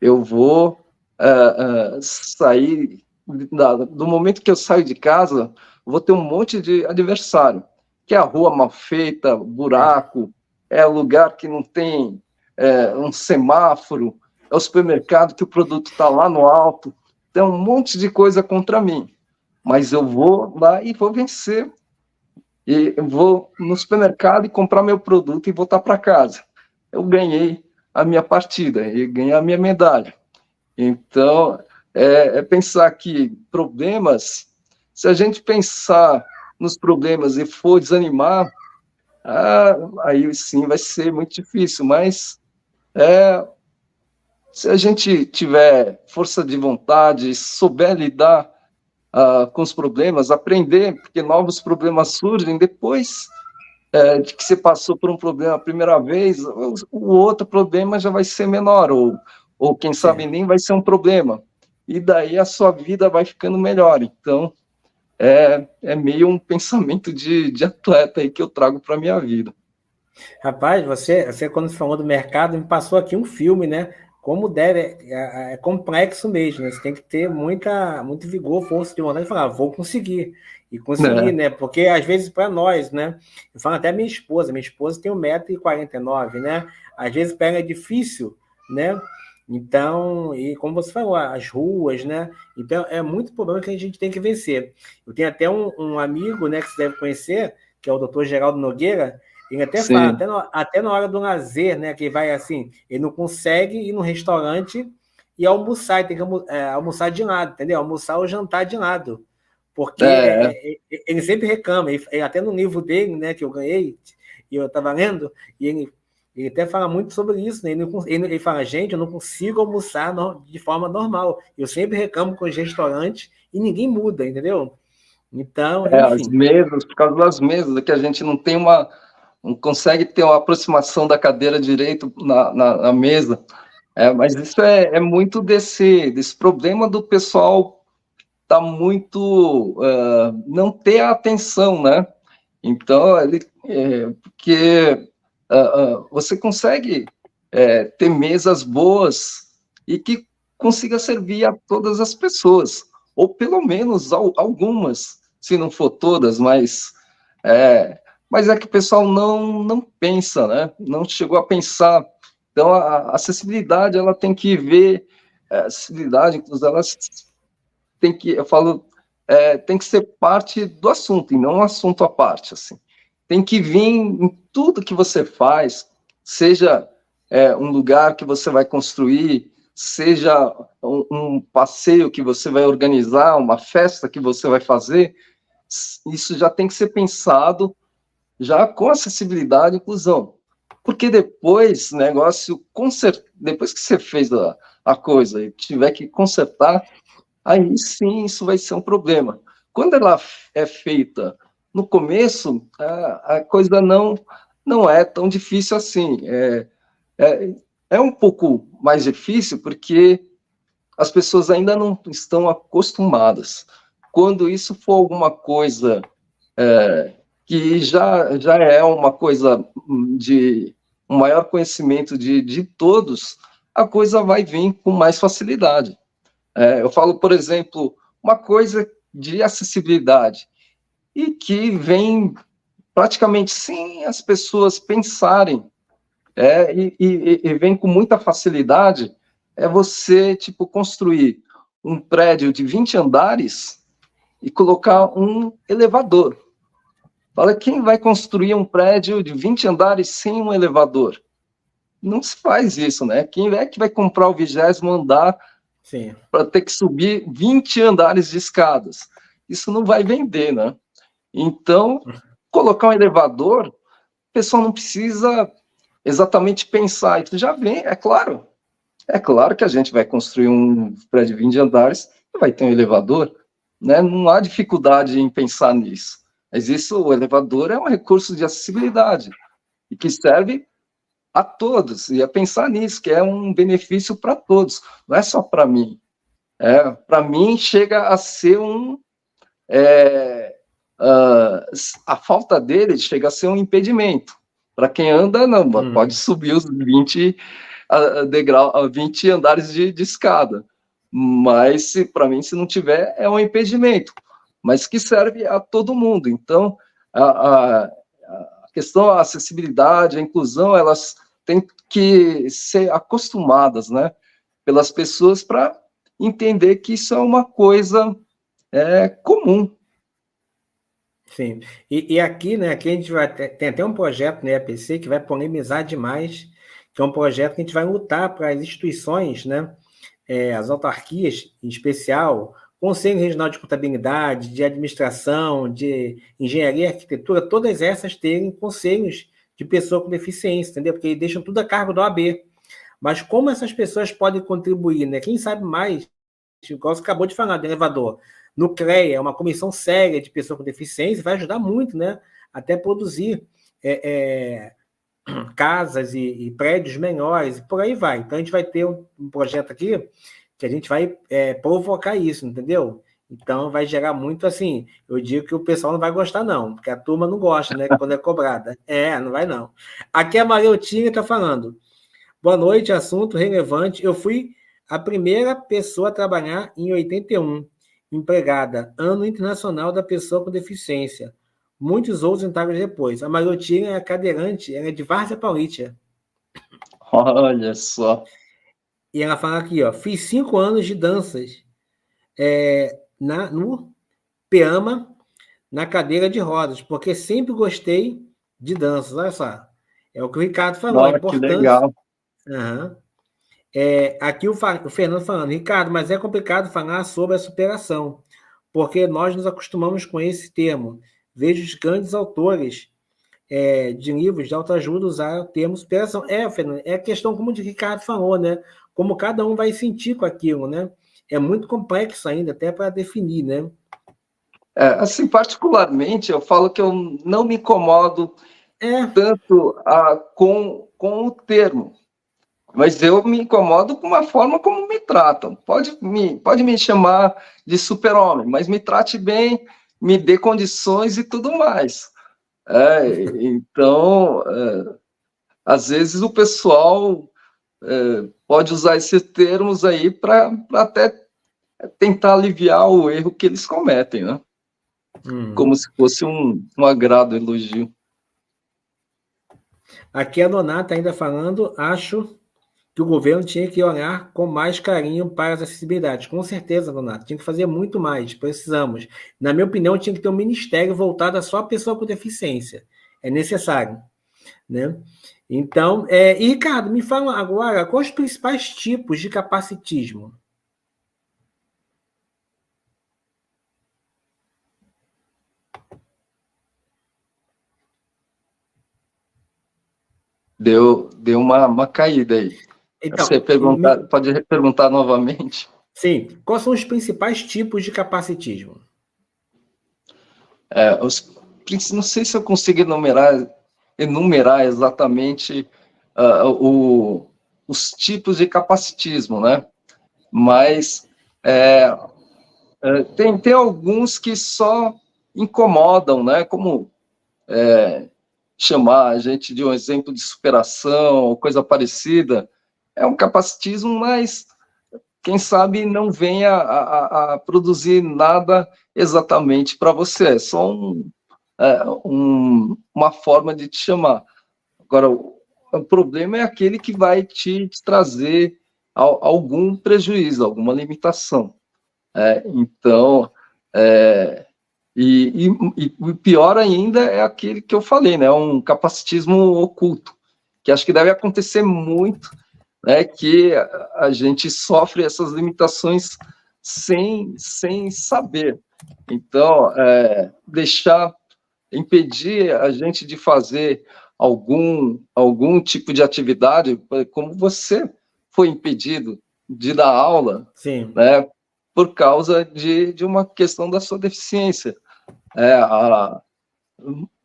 Eu vou sair, do momento que eu saio de casa, vou ter um monte de adversário, que é a rua mal feita, buraco, é lugar que não tem um semáforo, é o supermercado que o produto está lá no alto, tem um monte de coisa contra mim, mas eu vou lá e vou vencer, e eu vou no supermercado e comprar meu produto e voltar para casa. Eu ganhei a minha partida e ganhei a minha medalha. Então, pensar que problemas, se a gente pensar nos problemas e for desanimar, aí sim vai ser muito difícil, mas se a gente tiver força de vontade, souber lidar com os problemas, aprender, porque novos problemas surgem depois de que você passou por um problema a primeira vez, o outro problema já vai ser menor, ou quem sabe nem vai ser um problema. E daí a sua vida vai ficando melhor. Então, é meio um pensamento de atleta aí que eu trago para a minha vida. Rapaz, você quando falou do mercado, me passou aqui um filme, né? Como deve, é complexo mesmo, né? Você tem que ter muito vigor, força de vontade e falar, vou conseguir. E conseguir, né? Porque às vezes para nós, né? Eu falo até minha esposa tem 1,49 m, né? Às vezes pega difícil, né? Então, e como você falou, as ruas, né? Então é muito problema que a gente tem que vencer. Eu tenho até um amigo, né, que você deve conhecer, que é o Dr. Geraldo Nogueira. Ele até fala, até na hora do lazer, né? Que vai assim, ele não consegue ir no restaurante e almoçar, ele tem que almoçar de lado, entendeu? Almoçar ou jantar de lado. Porque ele sempre reclama, até no livro dele, né, que eu ganhei, e eu estava lendo, e ele até fala muito sobre isso, né? Ele fala, gente, eu não consigo almoçar de forma normal. Eu sempre reclamo com os restaurantes e ninguém muda, entendeu? Então, As enfim. mesas, por causa das mesas, que a gente não consegue ter uma aproximação da cadeira direito na mesa. Mas isso é muito desse problema do pessoal tá muito não ter a atenção, né? Então, porque você consegue ter mesas boas e que consiga servir a todas as pessoas, ou pelo menos algumas, se não for todas, mas é que o pessoal não pensa, né? Não chegou a pensar. Então, a acessibilidade, ela tem que ver, a acessibilidade, inclusive, ela tem que, eu falo, tem que ser parte do assunto, e não um assunto à parte, assim. Tem que vir em tudo que você faz, seja um lugar que você vai construir, seja um passeio que você vai organizar, uma festa que você vai fazer, isso já tem que ser pensado já com acessibilidade e inclusão. Porque depois, depois que você fez a coisa e tiver que consertar, aí sim isso vai ser um problema. Quando ela é feita no começo, a coisa não é tão difícil assim. É um pouco mais difícil porque as pessoas ainda não estão acostumadas. Quando isso for alguma coisa que já é uma coisa de um maior conhecimento de todos, a coisa vai vir com mais facilidade. Eu falo, por exemplo, uma coisa de acessibilidade e que vem praticamente sem as pessoas pensarem e vem com muita facilidade, é você, tipo, construir um prédio de 20 andares e colocar um elevador. Fala, quem vai construir um prédio de 20 andares sem um elevador? não se faz isso, né? Quem é que vai comprar o 20º andar para ter que subir 20 andares de escadas? Isso não vai vender, né? Então, colocar um elevador, o pessoal não precisa exatamente pensar. Isso já vem, é claro. É claro que a gente vai construir um prédio de 20 andares e vai ter um elevador, né? Não há dificuldade em pensar nisso. Mas isso, o elevador é um recurso de acessibilidade e que serve a todos, e é pensar nisso, que é um benefício para todos, não é só para mim. Para mim, chega a ser a falta dele chega a ser um impedimento. Para quem anda, não, pode subir os 20 20 andares de escada. Mas, para mim, se não tiver, é um impedimento. Mas que serve a todo mundo. Então, a questão da acessibilidade, a inclusão, elas têm que ser acostumadas, né, pelas pessoas para entender que isso é uma coisa comum. Sim. E aqui, né, aqui a gente tem até um projeto, né, APC, que vai polemizar demais, que é um projeto que a gente vai lutar para as instituições, né, as autarquias, em especial, Conselho Regional de Contabilidade, de Administração, de Engenharia e Arquitetura, todas essas terem conselhos de pessoa com deficiência, entendeu? Porque deixam tudo a cargo da OAB. Mas como essas pessoas podem contribuir, né? Quem sabe mais, igual você acabou de falar, do elevador, no CREA, é uma comissão séria de pessoa com deficiência, vai ajudar muito, né? Até produzir casas e prédios melhores, e por aí vai. Então, a gente vai ter um projeto aqui que a gente vai provocar isso, entendeu? Então, vai gerar muito, assim, eu digo que o pessoal não vai gostar, não, porque a turma não gosta, né, quando é cobrada. Não vai, não. Aqui a Mariotinha está falando. Boa noite, assunto relevante. Eu fui a primeira pessoa a trabalhar em 81, empregada, Ano Internacional da Pessoa com Deficiência. Muitos outros entraram depois. A Mariotinha é cadeirante, ela é de Várzea Paulista. Olha só. E ela fala aqui, ó, fiz 5 anos de danças no PEAMA, na cadeira de rodas, porque sempre gostei de danças. Olha só. É o que o Ricardo falou, a importância. Que legal. Uhum. Aqui o Fernando falando, Ricardo, mas é complicado falar sobre a superação, porque nós nos acostumamos com esse termo. Vejo os grandes autores de livros de autoajuda usar o termo superação. Fernando, é a questão, como o Ricardo falou, né? Como cada um vai sentir com aquilo, né? É muito complexo ainda, até para definir, né? Assim, particularmente, eu falo que eu não me incomodo tanto com o termo, mas eu me incomodo com a forma como me tratam. Pode me chamar de super-homem, mas me trate bem, me dê condições e tudo mais. Então, às vezes o pessoal pode usar esses termos aí para até tentar aliviar o erro que eles cometem, né? Como se fosse um agrado, elogio. Aqui a Donata ainda falando, acho que o governo tinha que olhar com mais carinho para as acessibilidades. Com certeza, Donato, tinha que fazer muito mais, precisamos. Na minha opinião, tinha que ter um ministério voltado só a pessoa com deficiência. É necessário, né? Então, e Ricardo, me fala agora, quais os principais tipos de capacitismo? Deu uma caída aí. Então, você pode perguntar novamente? Sim. Quais são os principais tipos de capacitismo? Não sei se eu consigo enumerar exatamente os tipos de capacitismo, né? Mas tem alguns que só incomodam, né? Como chamar a gente de um exemplo de superação ou coisa parecida, é um capacitismo, mas quem sabe não venha a produzir nada exatamente para você, é só uma forma de te chamar. Agora, o problema é aquele que vai te trazer algum prejuízo, alguma limitação. Então, e o pior ainda é aquele que eu falei, né? Um capacitismo oculto, que acho que deve acontecer muito, né, que a gente sofre essas limitações sem saber. Então, impedir a gente de fazer algum tipo de atividade, como você foi impedido de dar aula, Sim. né, por causa de uma questão da sua deficiência.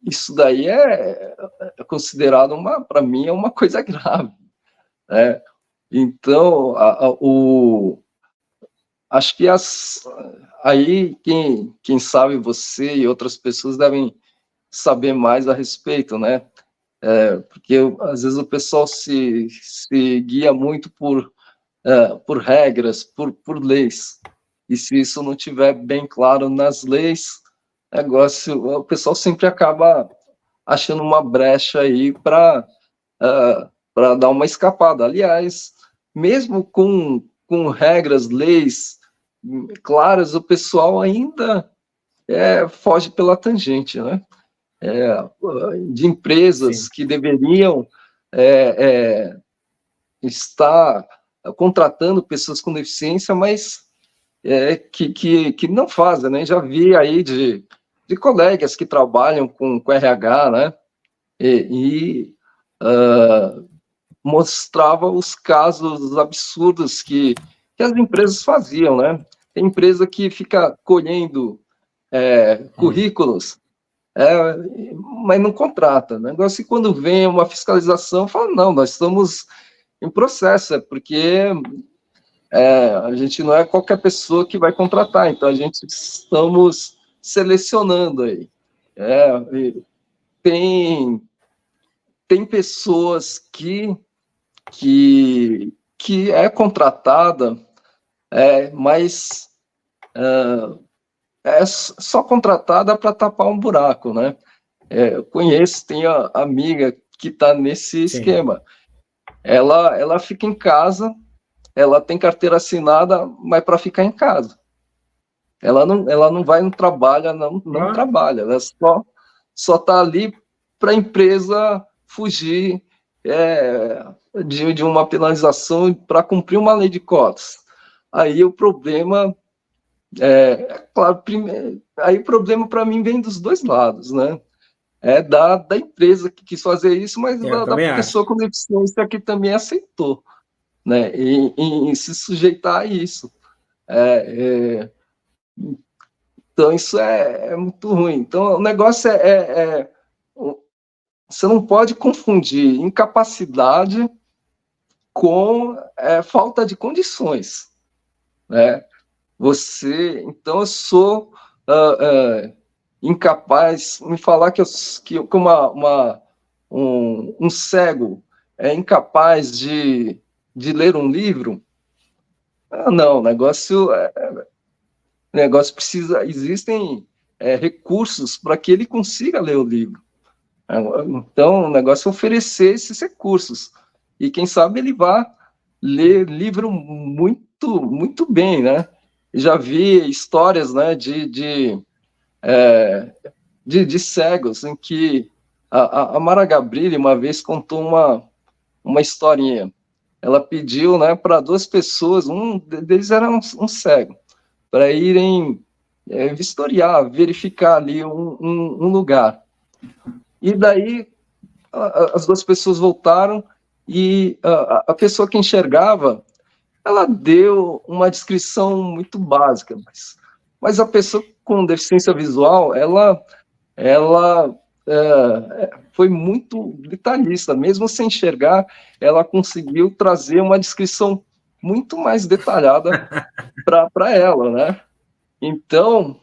Isso daí é considerado, para mim, é uma coisa grave, né? Então, acho que aí quem sabe, você e outras pessoas devem saber mais a respeito, né? Porque às vezes o pessoal se guia muito por regras, por leis, e se isso não tiver bem claro nas leis, o pessoal sempre acaba achando uma brecha aí para dar uma escapada. Aliás, mesmo com regras, leis claras, o pessoal ainda foge pela tangente, né? De empresas Sim. que deveriam estar contratando pessoas com deficiência, mas que não fazem, né? Já vi aí de colegas que trabalham com RH, né? Mostrava os casos absurdos que as empresas faziam, né? Tem empresa que fica colhendo currículos, mas não contrata. Negócio que quando vem uma fiscalização, fala, não, nós estamos em processo, porque a gente não é qualquer pessoa que vai contratar, então a gente estamos selecionando aí. Tem pessoas que é contratada, mas é só contratada para tapar um buraco, né? Eu conheço, tenho amiga que está nesse esquema. Ela fica em casa, ela tem carteira assinada, mas para ficar em casa. Ela não vai, não trabalha, não trabalha. Ela só está ali para a empresa fugir de uma penalização para cumprir uma lei de cotas. Aí o problema claro, aí o problema para mim vem dos dois lados, né? Da empresa que quis fazer isso, mas da pessoa com deficiência que também aceitou, né? Em se sujeitar a isso. Então, isso é muito ruim. Então, o negócio você não pode confundir incapacidade com falta de condições, né? Então, eu sou incapaz, me falar que um cego é incapaz de ler um livro, não, o negócio precisa, existem recursos para que ele consiga ler o livro. Então, o negócio é oferecer esses recursos, e quem sabe ele vá ler livro muito, muito bem, né? Já vi histórias, né, de cegos, em que a Mara Gabrilli uma vez contou uma historinha. Ela pediu, né, para duas pessoas, um deles era um cego, para irem vistoriar, verificar ali um lugar. E daí as duas pessoas voltaram e a pessoa que enxergava, ela deu uma descrição muito básica, mas a pessoa com deficiência visual, ela foi muito detalhista, mesmo sem enxergar, ela conseguiu trazer uma descrição muito mais detalhada para ela, né? Então,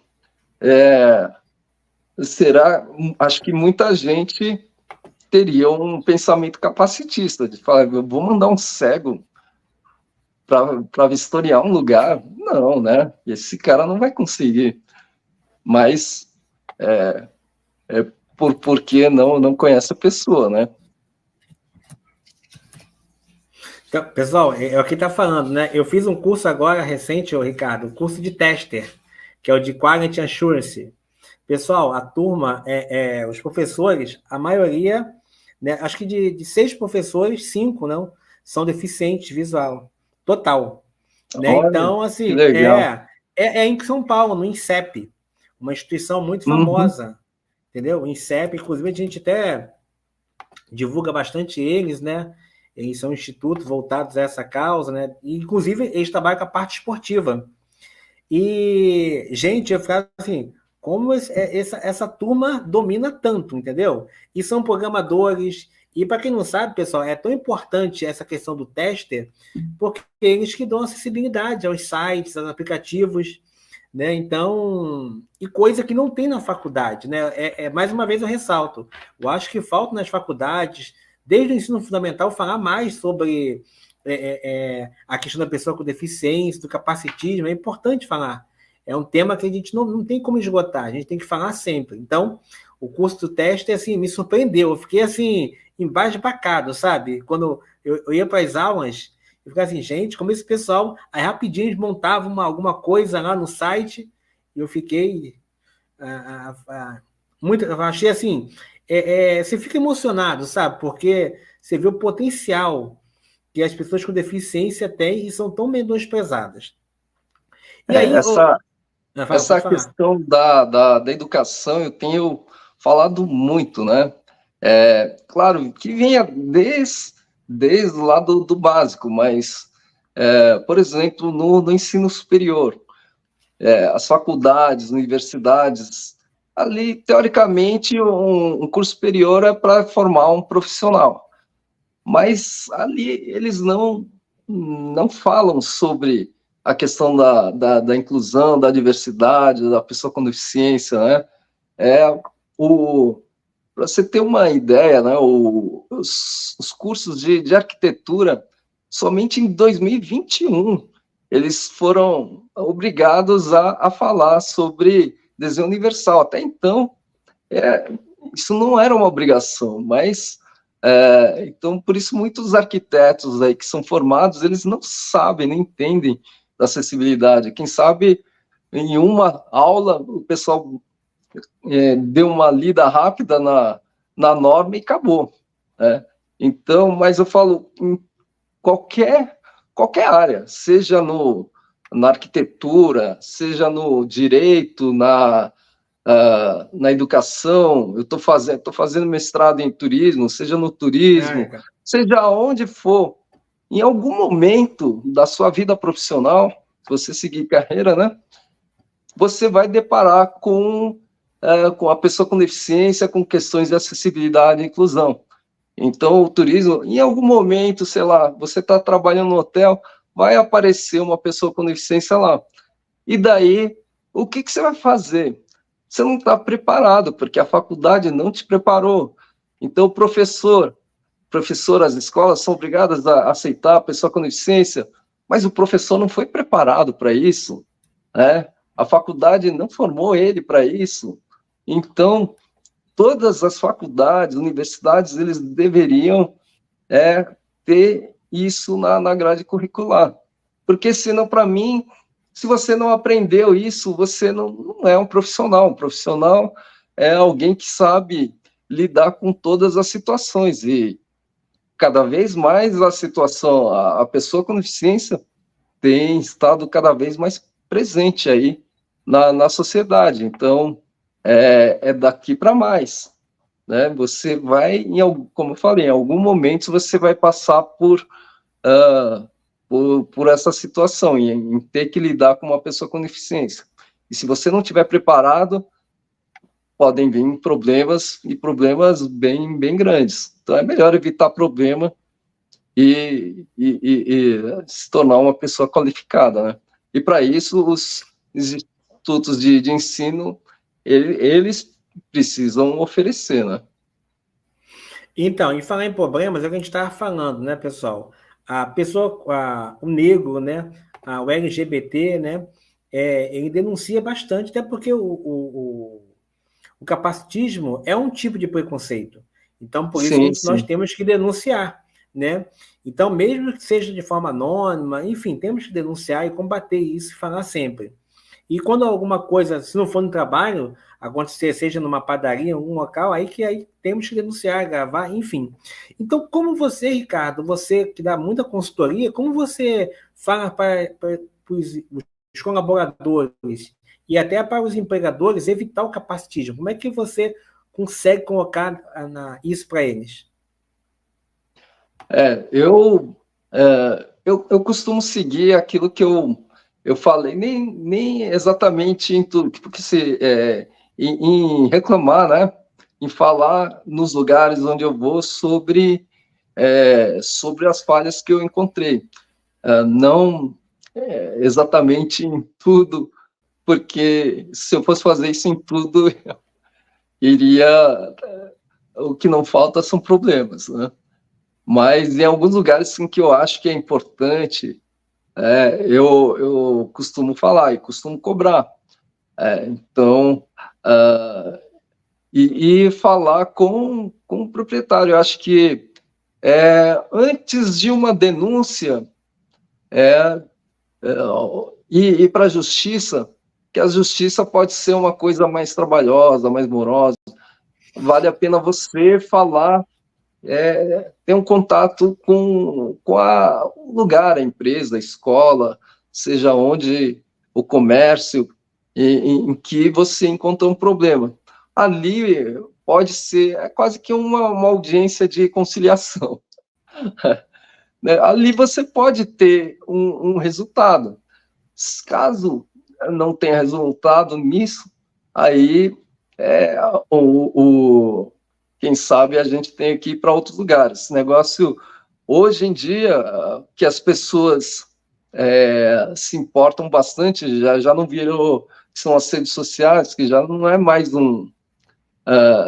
acho que muita gente teria um pensamento capacitista, de falar, eu vou mandar um cego para vistoriar um lugar? Não, né? Esse cara não vai conseguir. Mas porque não conhece a pessoa, né? Então, pessoal, é o que está falando, né? Eu fiz um curso agora recente, Ricardo, um curso de tester, que é o de Quality Assurance. Pessoal, a turma, os professores, a maioria né? Acho que de 6 professores, 5 não, são deficientes visual, total. Né? Olha, Então, que assim, legal. é em São Paulo, no INSEP, uma instituição muito Uhum. famosa, entendeu? O INSEP, inclusive, a gente até divulga bastante eles, né? Eles são institutos voltados a essa causa, né? E, inclusive, eles trabalham com a parte esportiva. E, gente, eu ficava assim, como essa turma domina tanto, entendeu? E são programadores. E para quem não sabe, pessoal, é tão importante essa questão do tester, porque eles que dão acessibilidade aos sites, aos aplicativos, né? Então, e coisa que não tem na faculdade, né? Mais uma vez eu ressalto, eu acho que falta nas faculdades, desde o ensino fundamental, falar mais sobre a questão da pessoa com deficiência, do capacitismo, é importante falar. É um tema que a gente não tem como esgotar, a gente tem que falar sempre. Então, o curso do teste, assim, me surpreendeu. Eu fiquei, assim, embasbacado, sabe? Quando eu ia para as aulas, eu ficava assim, gente, como esse pessoal, aí rapidinho eles montavam alguma coisa lá no site, e eu fiquei muito, eu achei assim, você fica emocionado, sabe? Porque você vê o potencial que as pessoas com deficiência têm e são tão menosprezadas. E É, aí, essa pode falar. questão da educação eu tenho falado muito, né? É, claro, que venha desde lá do básico, mas, por exemplo, no ensino superior, as faculdades, universidades, ali, teoricamente, um curso superior é para formar um profissional, mas ali eles não falam sobre a questão da inclusão, da diversidade, da pessoa com deficiência, né? É, para você ter uma ideia, né, os cursos de arquitetura, somente em 2021, eles foram obrigados a falar sobre desenho universal. Até então, é, isso não era uma obrigação, mas então por isso muitos arquitetos aí que são formados, eles não sabem, não entendem da acessibilidade. Quem sabe em uma aula o pessoal deu uma lida rápida na norma e acabou, né? Então, mas eu falo em qualquer área, seja na arquitetura, seja no direito, na educação, eu tô fazendo mestrado em turismo, seja no turismo, seja onde for, em algum momento da sua vida profissional, se você seguir carreira, né, você vai deparar com a pessoa com deficiência, com questões de acessibilidade e inclusão. Então, o turismo, em algum momento, sei lá, você está trabalhando no hotel, vai aparecer uma pessoa com deficiência lá. E daí, o que você vai fazer? Você não está preparado, porque a faculdade não te preparou. Então, professor, as escolas são obrigadas a aceitar a pessoa com deficiência, mas o professor não foi preparado para isso, né? A faculdade não formou ele para isso. Então, todas as faculdades, universidades, eles deveriam ter isso na grade curricular. Porque senão, para mim, se você não aprendeu isso, você não é um profissional. Um profissional é alguém que sabe lidar com todas as situações. E cada vez mais a pessoa com deficiência tem estado cada vez mais presente aí na sociedade. Então, é daqui para mais, né? Você vai, como eu falei, em algum momento você vai passar por essa situação, em ter que lidar com uma pessoa com deficiência. E se você não estiver preparado, podem vir problemas, e problemas bem, bem grandes. Então, é melhor evitar problema e se tornar uma pessoa qualificada, né? E para isso, os institutos de ensino, eles precisam oferecer, né? Então, e falar em problemas, é o que a gente estava falando, né, pessoal? A pessoa, o negro, né, o LGBT, né, ele denuncia bastante, até porque o capacitismo é um tipo de preconceito. Então, por isso que Sim, nós sim. temos que denunciar, né? Então, mesmo que seja de forma anônima, enfim, temos que denunciar e combater isso e falar sempre. E quando alguma coisa, se não for no trabalho, acontecer, seja numa padaria, em algum local, aí temos que denunciar, gravar, enfim. Então, como você, Ricardo, você que dá muita consultoria, como você fala para os colaboradores e até para os empregadores evitar o capacitismo? Como é que você consegue colocar isso para eles? Eu costumo seguir aquilo que eu falei, nem exatamente em tudo, porque em reclamar, né? Em falar nos lugares onde eu vou sobre as falhas que eu encontrei. Não exatamente em tudo, porque se eu fosse fazer isso em tudo, iria. O que não falta são problemas, né? Mas em alguns lugares em que eu acho que é importante, eu costumo falar e costumo cobrar. Então, e falar com o proprietário. Eu acho que antes de uma denúncia, ir para a justiça, que a justiça pode ser uma coisa mais trabalhosa, mais morosa. Vale a pena você falar, ter um contato com o lugar, a empresa, a escola, seja onde o comércio, em que você encontra um problema. Ali pode ser quase que uma audiência de conciliação. Né? Ali você pode ter um resultado. Caso não tenha resultado nisso, aí é, quem sabe a gente tem que ir para outros lugares. Esse negócio, hoje em dia, que as pessoas se importam bastante, já não virou, são as redes sociais, que já não é mais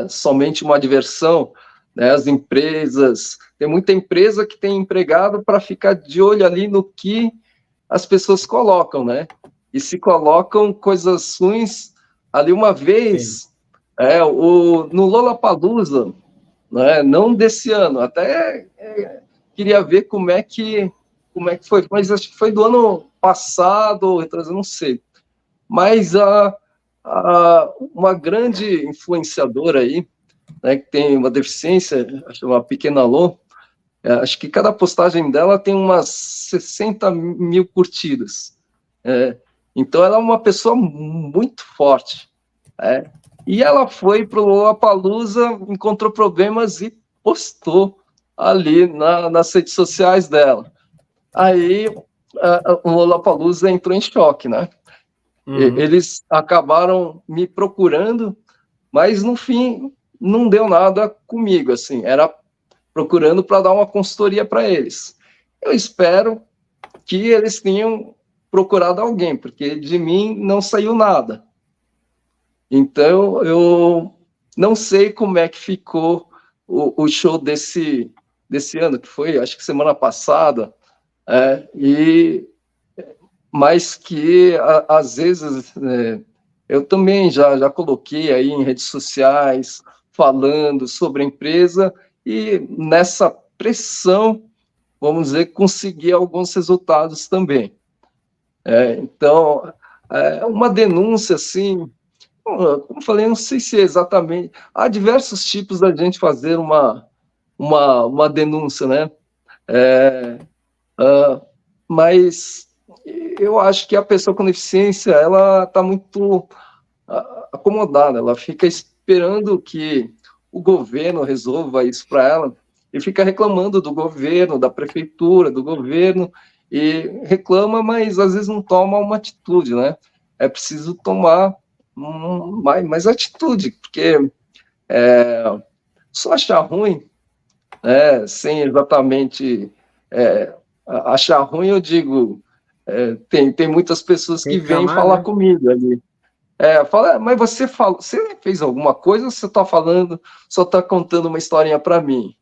somente uma diversão, né? As empresas, tem muita empresa que tem empregado para ficar de olho ali no que as pessoas colocam, né? E se colocam coisas ruins ali uma vez, no Lollapalooza, né? Não desse ano, até queria ver como é que foi, mas acho que foi do ano passado, eu não sei. Mas uma grande influenciadora aí, né, que tem uma deficiência, uma pequena Lô, acho que cada postagem dela tem umas 60 mil curtidas. Então, ela é uma pessoa muito forte. E ela foi para o Lollapalooza, encontrou problemas e postou ali nas redes sociais dela. Aí, o Lollapalooza entrou em choque, né? Uhum. Eles acabaram me procurando, mas, no fim, não deu nada comigo, assim. Era procurando para dar uma consultoria para eles. Eu espero que eles tenham procurado alguém, porque de mim não saiu nada. Então, eu não sei como é que ficou o show desse ano, que foi, acho que semana passada, mas que, às vezes, eu também já coloquei aí em redes sociais, falando sobre a empresa, e nessa pressão, vamos dizer, conseguir alguns resultados também. Então, uma denúncia, assim, como eu falei, não sei se é exatamente... Há diversos tipos da gente fazer uma denúncia, né? Mas eu acho que a pessoa com deficiência, ela está muito acomodada, ela fica esperando que o governo resolva isso para ela, e fica reclamando do governo, da prefeitura, do governo, e reclama, mas às vezes não toma uma atitude, né? É preciso tomar mais atitude, porque só achar ruim, né, sem exatamente achar ruim, eu digo, tem muitas pessoas que vêm falar, né, comigo ali. Fala, mas você fez alguma coisa ou você está falando, só está contando uma historinha para mim?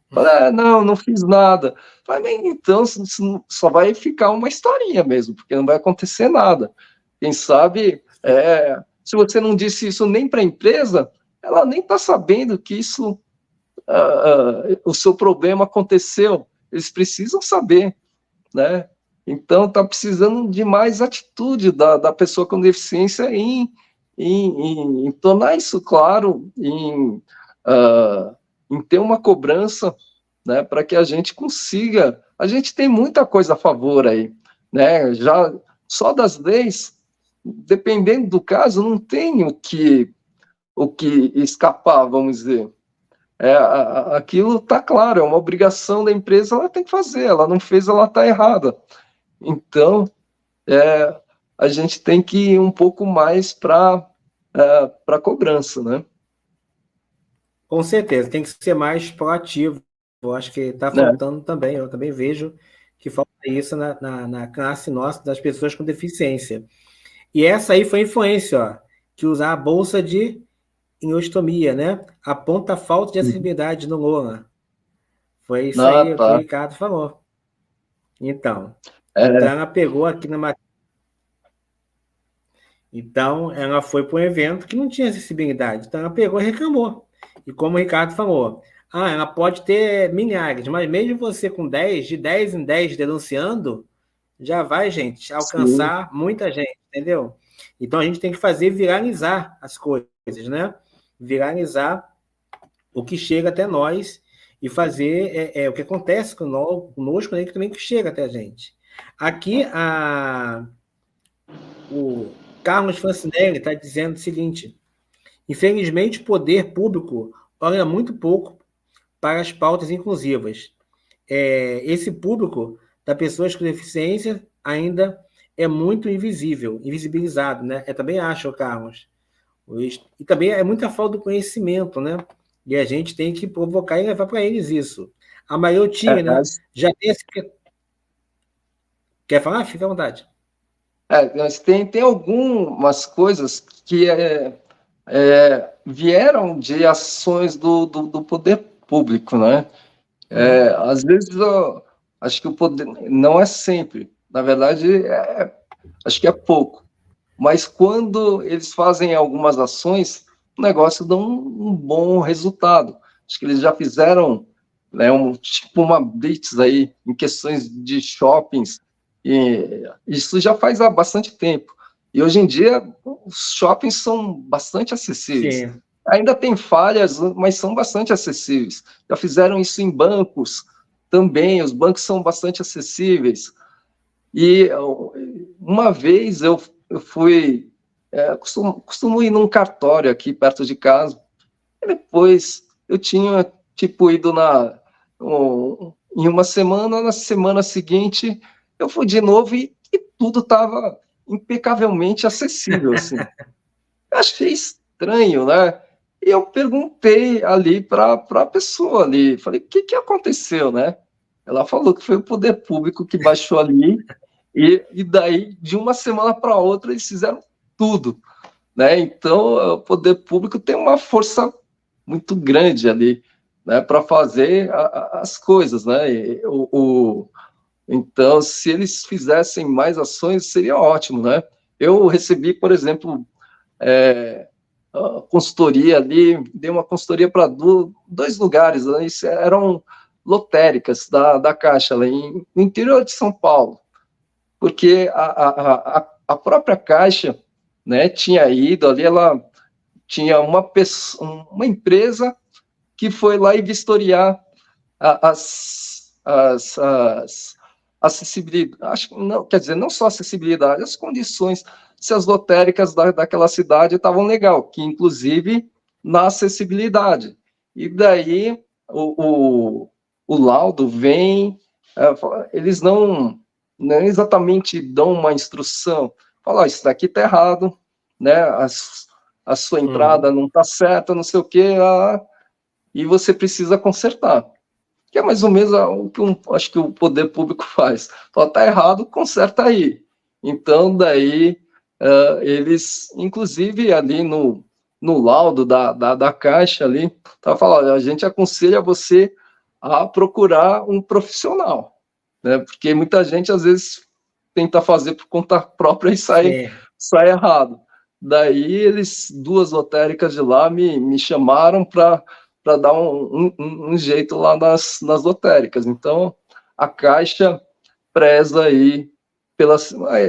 Fala, não fiz nada. Fala, então só vai ficar uma historinha mesmo, porque não vai acontecer nada. Quem sabe, se você não disse isso nem para a empresa, ela nem está sabendo que isso, o seu problema aconteceu. Eles precisam saber, né? Então, está precisando de mais atitude da pessoa com deficiência em tornar isso claro, em ter uma cobrança, né, para que a gente consiga. A gente tem muita coisa a favor aí, né? Já só das leis, dependendo do caso, não tem o que escapar, vamos dizer. Aquilo está claro, é uma obrigação da empresa, ela tem que fazer, ela não fez, ela está errada. Então, a gente tem que ir um pouco mais para a cobrança, né? Com certeza, tem que ser mais proativo. Eu acho que está faltando também, eu também vejo que falta isso na classe nossa, das pessoas com deficiência. E essa aí foi a influência, ó, que usar a bolsa de eniostomia, né? Aponta a falta de acessibilidade no Lola. Foi isso aí que o Ricardo falou. Então ela pegou aqui na matéria. Então, ela foi para um evento que não tinha acessibilidade. Então, ela pegou e reclamou. E como o Ricardo falou, ela pode ter milhares, mas mesmo você com 10, de 10 em 10 denunciando, já vai, gente, alcançar muita gente, entendeu? Então, a gente tem que fazer viralizar as coisas, né? Viralizar o que chega até nós e fazer o que acontece conosco, né, que também que chega até a gente. Aqui, o Carlos Francinelli está dizendo o seguinte: infelizmente, o poder público olha muito pouco para as pautas inclusivas. Esse público das pessoas com deficiência ainda é muito invisibilizado, né? Eu também acho, Carlos. E também é muita falta do conhecimento, né? E a gente tem que provocar e levar para eles isso. A maioria, né? Já tem esse... Quer falar? Fica à vontade. Mas tem algumas coisas que vieram de ações do poder público, né? Às vezes, acho que o poder não é sempre, na verdade, acho que é pouco. Mas quando eles fazem algumas ações, o negócio dá um bom resultado. Acho que eles já fizeram, né, tipo uma blitz aí em questões de shoppings, e isso já faz há bastante tempo. E hoje em dia, os shoppings são bastante acessíveis. Sim. Ainda tem falhas, mas são bastante acessíveis. Já fizeram isso em bancos também, os bancos são bastante acessíveis. E uma vez eu fui, costumo ir num cartório aqui perto de casa, e depois eu tinha, tipo, ido em uma semana, na semana seguinte eu fui de novo e tudo estava impecavelmente acessível, assim. Eu achei estranho, né? E eu perguntei ali para a pessoa ali, falei, o que aconteceu, né? Ela falou que foi o poder público que baixou ali, e daí, de uma semana para outra, eles fizeram tudo, né? Então, o poder público tem uma força muito grande ali, né, para fazer as coisas, né? Então, se eles fizessem mais ações, seria ótimo, né? Eu recebi, por exemplo, consultoria ali, dei uma consultoria para dois lugares, né? Isso eram lotéricas da Caixa, lá no interior de São Paulo, porque a própria Caixa, né, tinha ido ali, ela tinha uma empresa que foi lá e vistoriar as acessibilidade, acho que não, quer dizer, não só acessibilidade, as condições, se as lotéricas daquela cidade estavam legal, que inclusive na acessibilidade. E daí o laudo vem, eles não exatamente dão uma instrução, falam, isso daqui está errado, né? A sua entrada não está certa, não sei o quê, e você precisa consertar. Que é mais ou menos o que acho que o poder público faz. Fala, está errado, conserta aí. Então, daí, eles, inclusive ali no laudo da Caixa ali, tá falando, a gente aconselha você a procurar um profissional, né? Porque muita gente, às vezes, tenta fazer por conta própria e sai errado. Daí, duas lotéricas de lá me chamaram para dar um jeito lá nas lotéricas. Então, a Caixa preza aí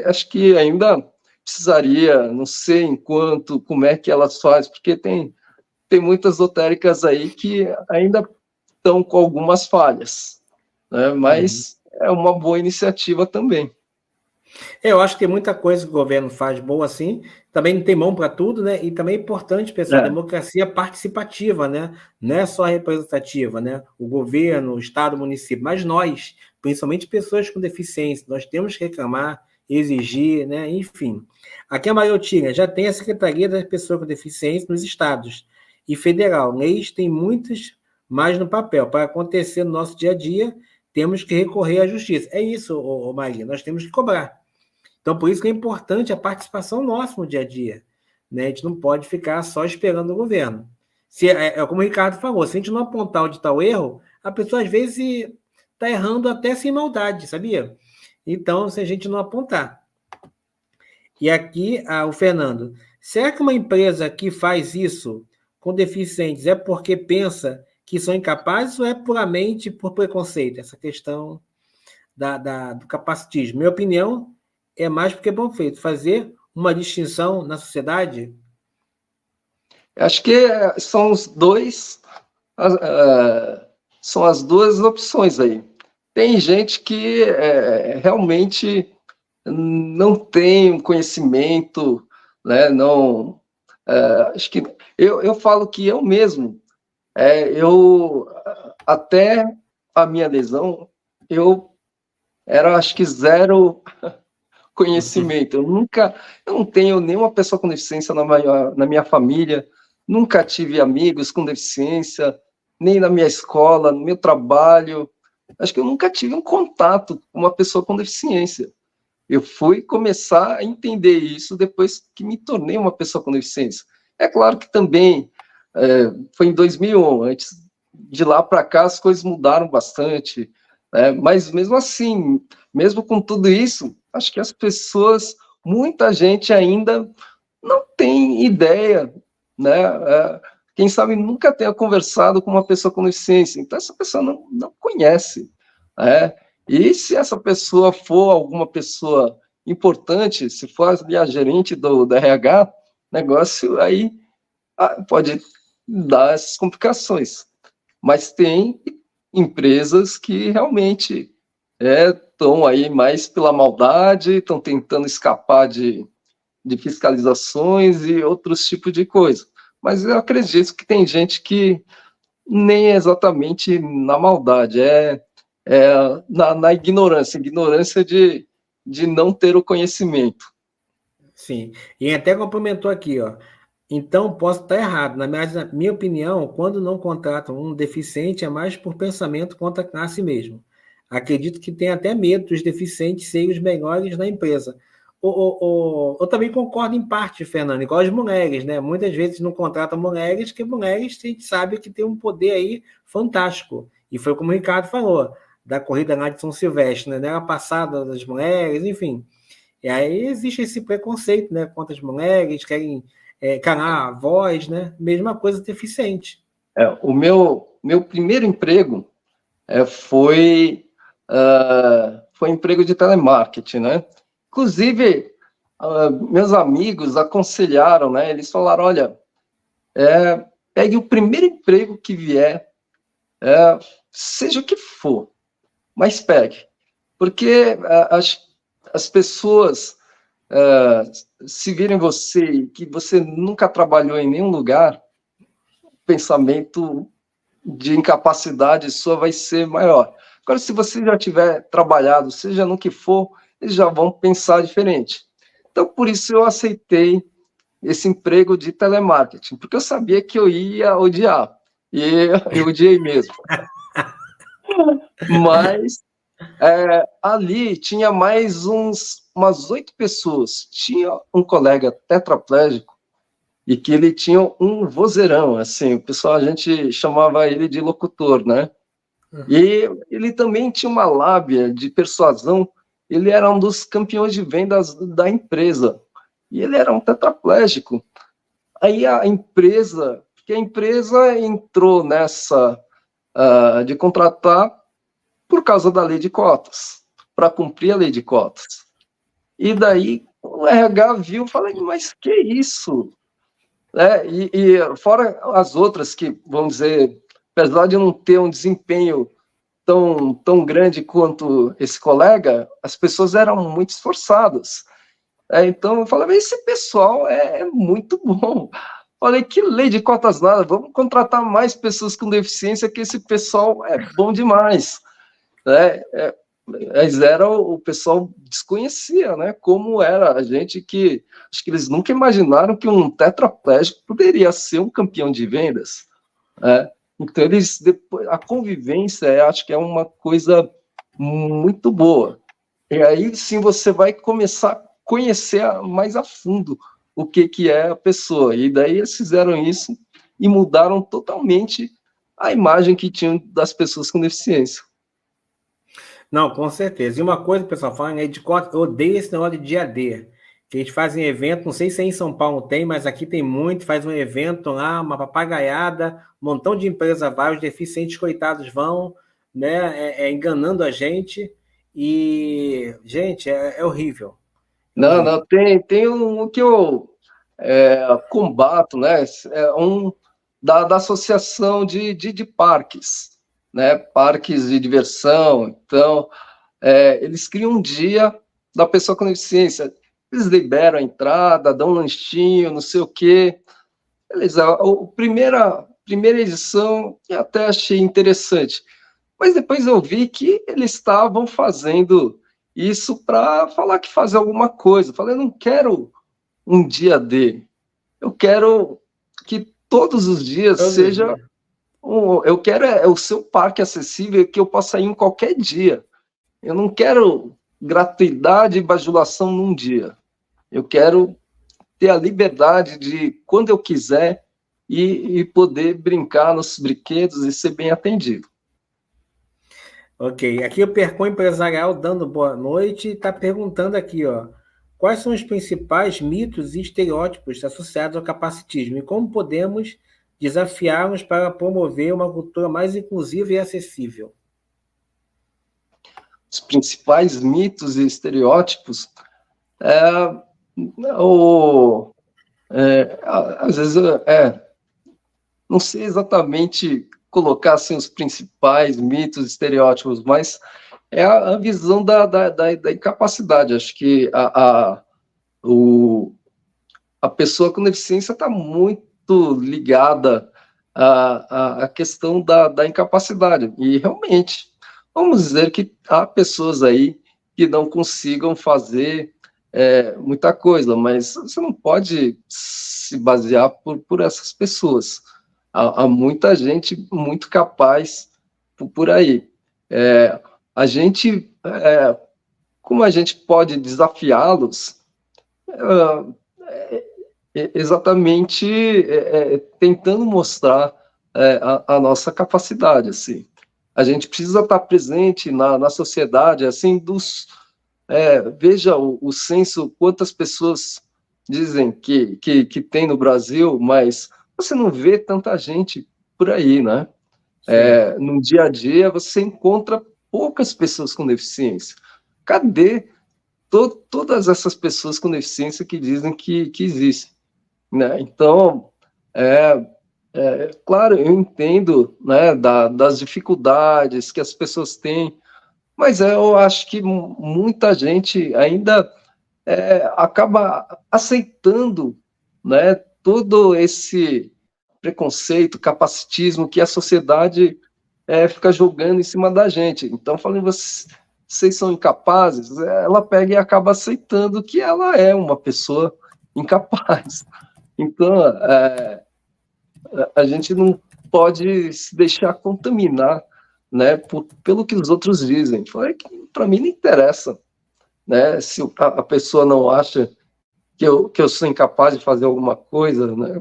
acho que ainda precisaria, não sei enquanto, como é que elas fazem, porque tem muitas lotéricas aí que ainda estão com algumas falhas, né? Mas é uma boa iniciativa também. Eu acho que tem muita coisa que o governo faz boa assim, também não tem mão para tudo, né? E também é importante, pessoal, democracia participativa, né? Não é só representativa, né? O governo, o Estado, o município, mas nós, principalmente pessoas com deficiência, nós temos que reclamar, exigir, né? Enfim. Aqui em Mariotinga já tem a Secretaria das Pessoas com Deficiência nos estados e federal. Leis tem muitas mais no papel. Para acontecer no nosso dia a dia, temos que recorrer à justiça. É isso, Maria, nós temos que cobrar. Então, por isso que é importante a participação nossa no dia a dia. Né? A gente não pode ficar só esperando o governo. Como o Ricardo falou, se a gente não apontar onde está o erro, a pessoa às vezes está errando até sem maldade, sabia? Então, se a gente não apontar. E aqui, o Fernando, será que uma empresa que faz isso com deficientes é porque pensa que são incapazes ou é puramente por preconceito? Essa questão do capacitismo. Minha opinião é mais porque é bom feito. Fazer uma distinção na sociedade? Acho que são os dois, são as duas opções aí. Tem gente que realmente não tem um conhecimento, né? Não, acho que eu falo que eu mesmo, eu até a minha lesão, eu era, acho que, zero conhecimento. Eu não tenho nenhuma pessoa com deficiência na minha família, nunca tive amigos com deficiência, nem na minha escola, no meu trabalho. Acho que eu nunca tive um contato com uma pessoa com deficiência. Eu fui começar a entender isso depois que me tornei uma pessoa com deficiência. É claro que também foi em 2001, antes de lá para cá as coisas mudaram bastante, mas mesmo assim, mesmo com tudo isso, acho que as pessoas, muita gente ainda não tem ideia, né? Quem sabe nunca tenha conversado com uma pessoa com deficiência, então essa pessoa não conhece, né? E se essa pessoa for alguma pessoa importante, se for a gerente do RH, negócio aí pode dar essas complicações. Mas tem empresas que realmente estão aí mais pela maldade, estão tentando escapar de fiscalizações e outros tipos de coisa. Mas eu acredito que tem gente que nem é exatamente na maldade, na ignorância de não ter o conhecimento. Sim, e até complementou aqui, ó. Então, posso estar errado. Na minha opinião, quando não contratam um deficiente, é mais por pensamento contra a classe mesmo. Acredito que tem até medo dos deficientes serem os melhores na empresa. Eu também concordo em parte, Fernando, igual as mulheres, né? Muitas vezes não contratam mulheres, porque mulheres a gente sabe que tem um poder aí fantástico. E foi como o Ricardo falou, da corrida lá de São Silvestre, né? A passada das mulheres, enfim. E aí existe esse preconceito, né? Contra as mulheres, querem calar a voz, né? Mesma coisa deficiente. O meu primeiro emprego foi emprego de telemarketing, né? Inclusive, meus amigos aconselharam, né? Eles falaram, olha, pegue o primeiro emprego que vier, seja o que for, mas pegue. Porque as pessoas, se virem você, que você nunca trabalhou em nenhum lugar, o pensamento de incapacidade sua vai ser maior. Agora, se você já tiver trabalhado, seja no que for, eles já vão pensar diferente. Então, por isso eu aceitei esse emprego de telemarketing, porque eu sabia que eu ia odiar, e eu odiei mesmo. Mas ali tinha mais umas 8 pessoas. Tinha um colega tetraplégico e que ele tinha um vozeirão, assim, o pessoal, a gente chamava ele de locutor, né? E ele também tinha uma lábia de persuasão, ele era um dos campeões de vendas da empresa, e ele era um tetraplégico. Aí porque a empresa entrou nessa de contratar por causa da lei de cotas, para cumprir a lei de cotas. E daí o RH viu, falei, mas que isso? E fora as outras que, vamos dizer, apesar de não ter um desempenho tão grande quanto esse colega, as pessoas eram muito esforçadas. Então, eu falei, esse pessoal é muito bom. Falei, que lei de cotas nada, vamos contratar mais pessoas com deficiência, que esse pessoal é bom demais. Né? Mas era o pessoal desconhecia, né? Como era a gente que acho que eles nunca imaginaram que um tetraplégico poderia ser um campeão de vendas, né? Então eles depois a convivência, acho que é uma coisa muito boa. E aí sim você vai começar a conhecer mais a fundo o que é a pessoa. E daí eles fizeram isso e mudaram totalmente a imagem que tinham das pessoas com deficiência. Não, com certeza. E uma coisa, pessoal, falando aí de cota, eu odeio esse negócio de dia D. Que a gente faz um evento, não sei se aí em São Paulo tem, mas aqui tem muito, faz um evento lá, uma papagaiada, um montão de empresa vai, os deficientes coitados vão, né, enganando a gente. E, gente, é horrível. É Não, horrível. não, tem um que eu combato, né? É um da associação de parques, né? Parques de diversão. Então, eles criam um dia da pessoa com deficiência. Eles liberam a entrada, dão um lanchinho, não sei o quê. Beleza, primeira edição eu até achei interessante. Mas depois eu vi que eles estavam fazendo isso para falar que fazer alguma coisa. Eu falei, eu não quero um dia D. Eu quero que todos os dias Todos os seja dias. eu quero o seu parque acessível que eu possa ir em qualquer dia. Eu não quero gratuidade e bajulação num dia. Eu quero ter a liberdade de, quando eu quiser, e poder brincar nos brinquedos e ser bem atendido. Ok, aqui o Percom Empresarial dando boa noite, está perguntando aqui, ó, quais são os principais mitos e estereótipos associados ao capacitismo e como podemos desafiá-los para promover uma cultura mais inclusiva e acessível? Os principais mitos e estereótipos é, o, às vezes não sei exatamente colocar assim, os principais mitos, estereótipos, mas é a visão da incapacidade. Acho que a pessoa com deficiência está muito ligada à questão da incapacidade. E realmente, vamos dizer que há pessoas aí que não consigam fazer muita coisa, mas você não pode se basear por essas pessoas. Há muita gente muito capaz por aí. É, a gente, como a gente pode desafiá-los? Exatamente tentando mostrar a nossa capacidade, assim. A gente precisa estar presente na sociedade, assim, veja o censo, quantas pessoas dizem que tem no Brasil, mas você não vê tanta gente por aí, né? Sim. No dia a dia, você encontra poucas pessoas com deficiência. Cadê todas essas pessoas com deficiência que dizem que existem? Né? Então, claro, eu entendo, né, das dificuldades que as pessoas têm, mas eu acho que muita gente ainda acaba aceitando, né, todo esse preconceito, capacitismo que a sociedade fica jogando em cima da gente. Então, falando, vocês são incapazes, ela pega e acaba aceitando que ela é uma pessoa incapaz. Então, a gente não pode se deixar contaminar, né, pelo que os outros dizem. Para mim não interessa, né, se a pessoa não acha que eu sou incapaz de fazer alguma coisa, né,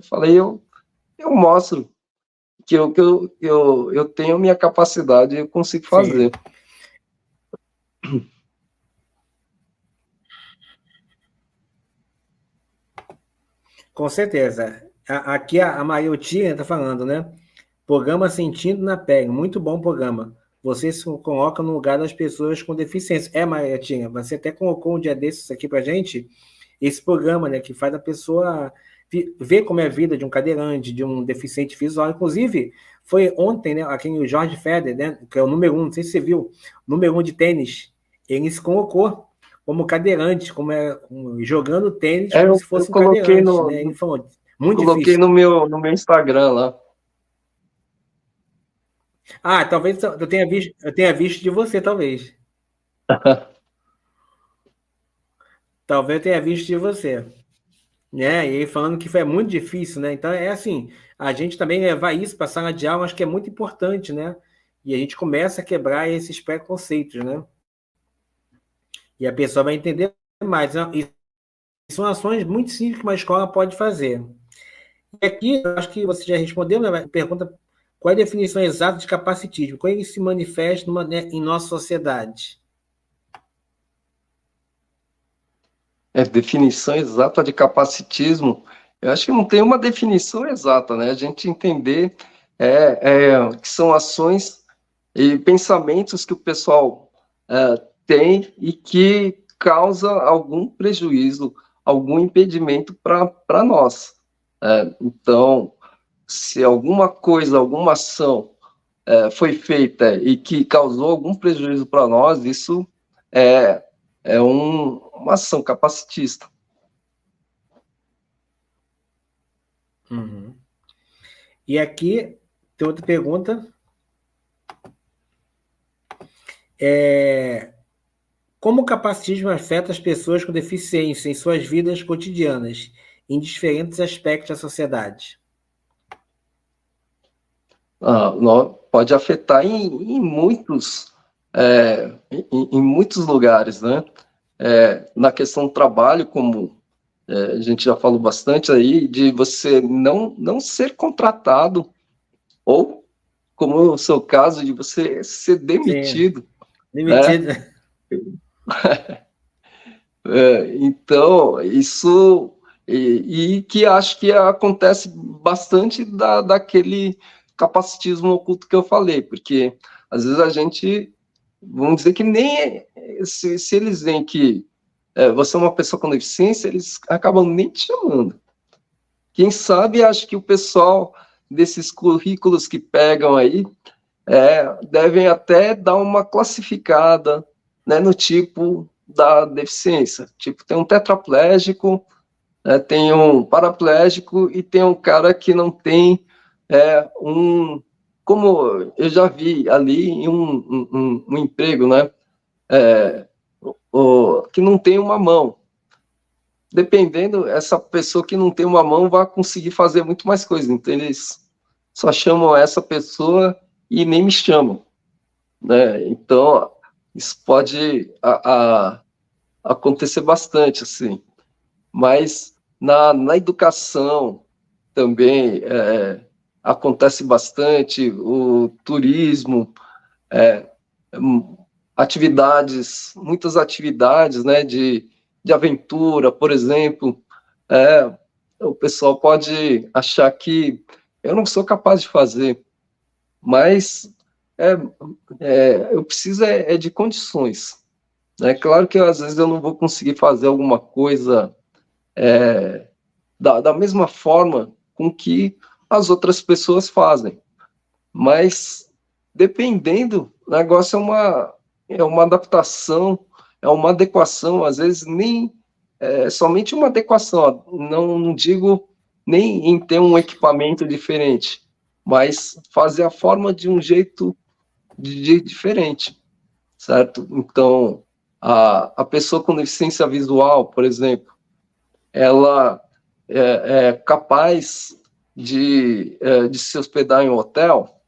eu mostro que eu tenho minha capacidade e eu consigo Sim, fazer. com certeza. Aqui a Maria Otina está falando, né? Programa Sentindo na Pele, muito bom programa. você se coloca no lugar das pessoas com deficiência. Marietinha, você até colocou um dia desses aqui pra gente, esse programa, né, que faz a pessoa ver como é a vida de um cadeirante, de um deficiente visual. Inclusive, foi ontem, né, aqui o Jorge Federer, né, que é o número 1, não sei se você viu, número 1 de tênis, ele se colocou como cadeirante, jogando tênis como se Eu fosse um coloquei cadeirante, né? Ele falou, muito coloquei difícil. no meu Instagram lá. Ah, talvez eu tenha visto de você, talvez. Talvez eu tenha visto de você. Né? E aí falando que foi muito difícil, né? Então é assim, a gente também levar isso para a sala de aula, acho que é muito importante, né? E a gente começa a quebrar esses preconceitos, né? E a pessoa vai entender mais, né? E são ações muito simples que uma escola pode fazer. E aqui, eu acho que você já respondeu, né? Pergunta qual é a definição exata de capacitismo? Como ele se manifesta né, em nossa sociedade? Definição exata de capacitismo. Eu acho que não tem uma definição exata, né? A gente entender que são ações e pensamentos que o pessoal tem e que causa algum prejuízo, algum impedimento para nós. Então, se alguma coisa, alguma ação foi feita e que causou algum prejuízo para nós, isso é, uma ação capacitista. Uhum. E aqui tem outra pergunta. Como o capacitismo afeta as pessoas com deficiência em suas vidas cotidianas, em diferentes aspectos da sociedade? Pode afetar em muitos, em muitos lugares, né? Na questão do trabalho, como a gente já falou bastante aí, de você não ser contratado, ou, como no seu caso, de você ser Sim, demitido, né? demitido. Então, isso, e que acho que acontece bastante daquele capacitismo oculto que eu falei, porque às vezes a gente, vamos dizer que nem, se eles veem que você é uma pessoa com deficiência, eles acabam nem te chamando. Quem sabe, acho que o pessoal desses currículos que pegam aí, devem até dar uma classificada, né, no tipo da deficiência. Tipo, tem um tetraplégico, tem um paraplégico e tem um cara que não tem como eu já vi ali em um emprego, né, que não tem uma mão. Dependendo, essa pessoa que não tem uma mão vai conseguir fazer muito mais coisas. Então, eles só chamam essa pessoa e nem me chamam, né? Então, isso pode acontecer bastante, assim. Mas na educação também acontece bastante, o turismo, é, muitas atividades, né, de aventura, por exemplo, o pessoal pode achar que eu não sou capaz de fazer, mas é, eu preciso de condições. É claro que às vezes eu não vou conseguir fazer alguma coisa da mesma forma com que as outras pessoas fazem, mas dependendo, o negócio é uma adaptação, é uma adequação, às vezes nem somente uma adequação, não digo nem em ter um equipamento diferente, mas fazer a forma de um jeito diferente, certo? Então, a pessoa com deficiência visual, por exemplo, ela é capaz de se hospedar em um hotel.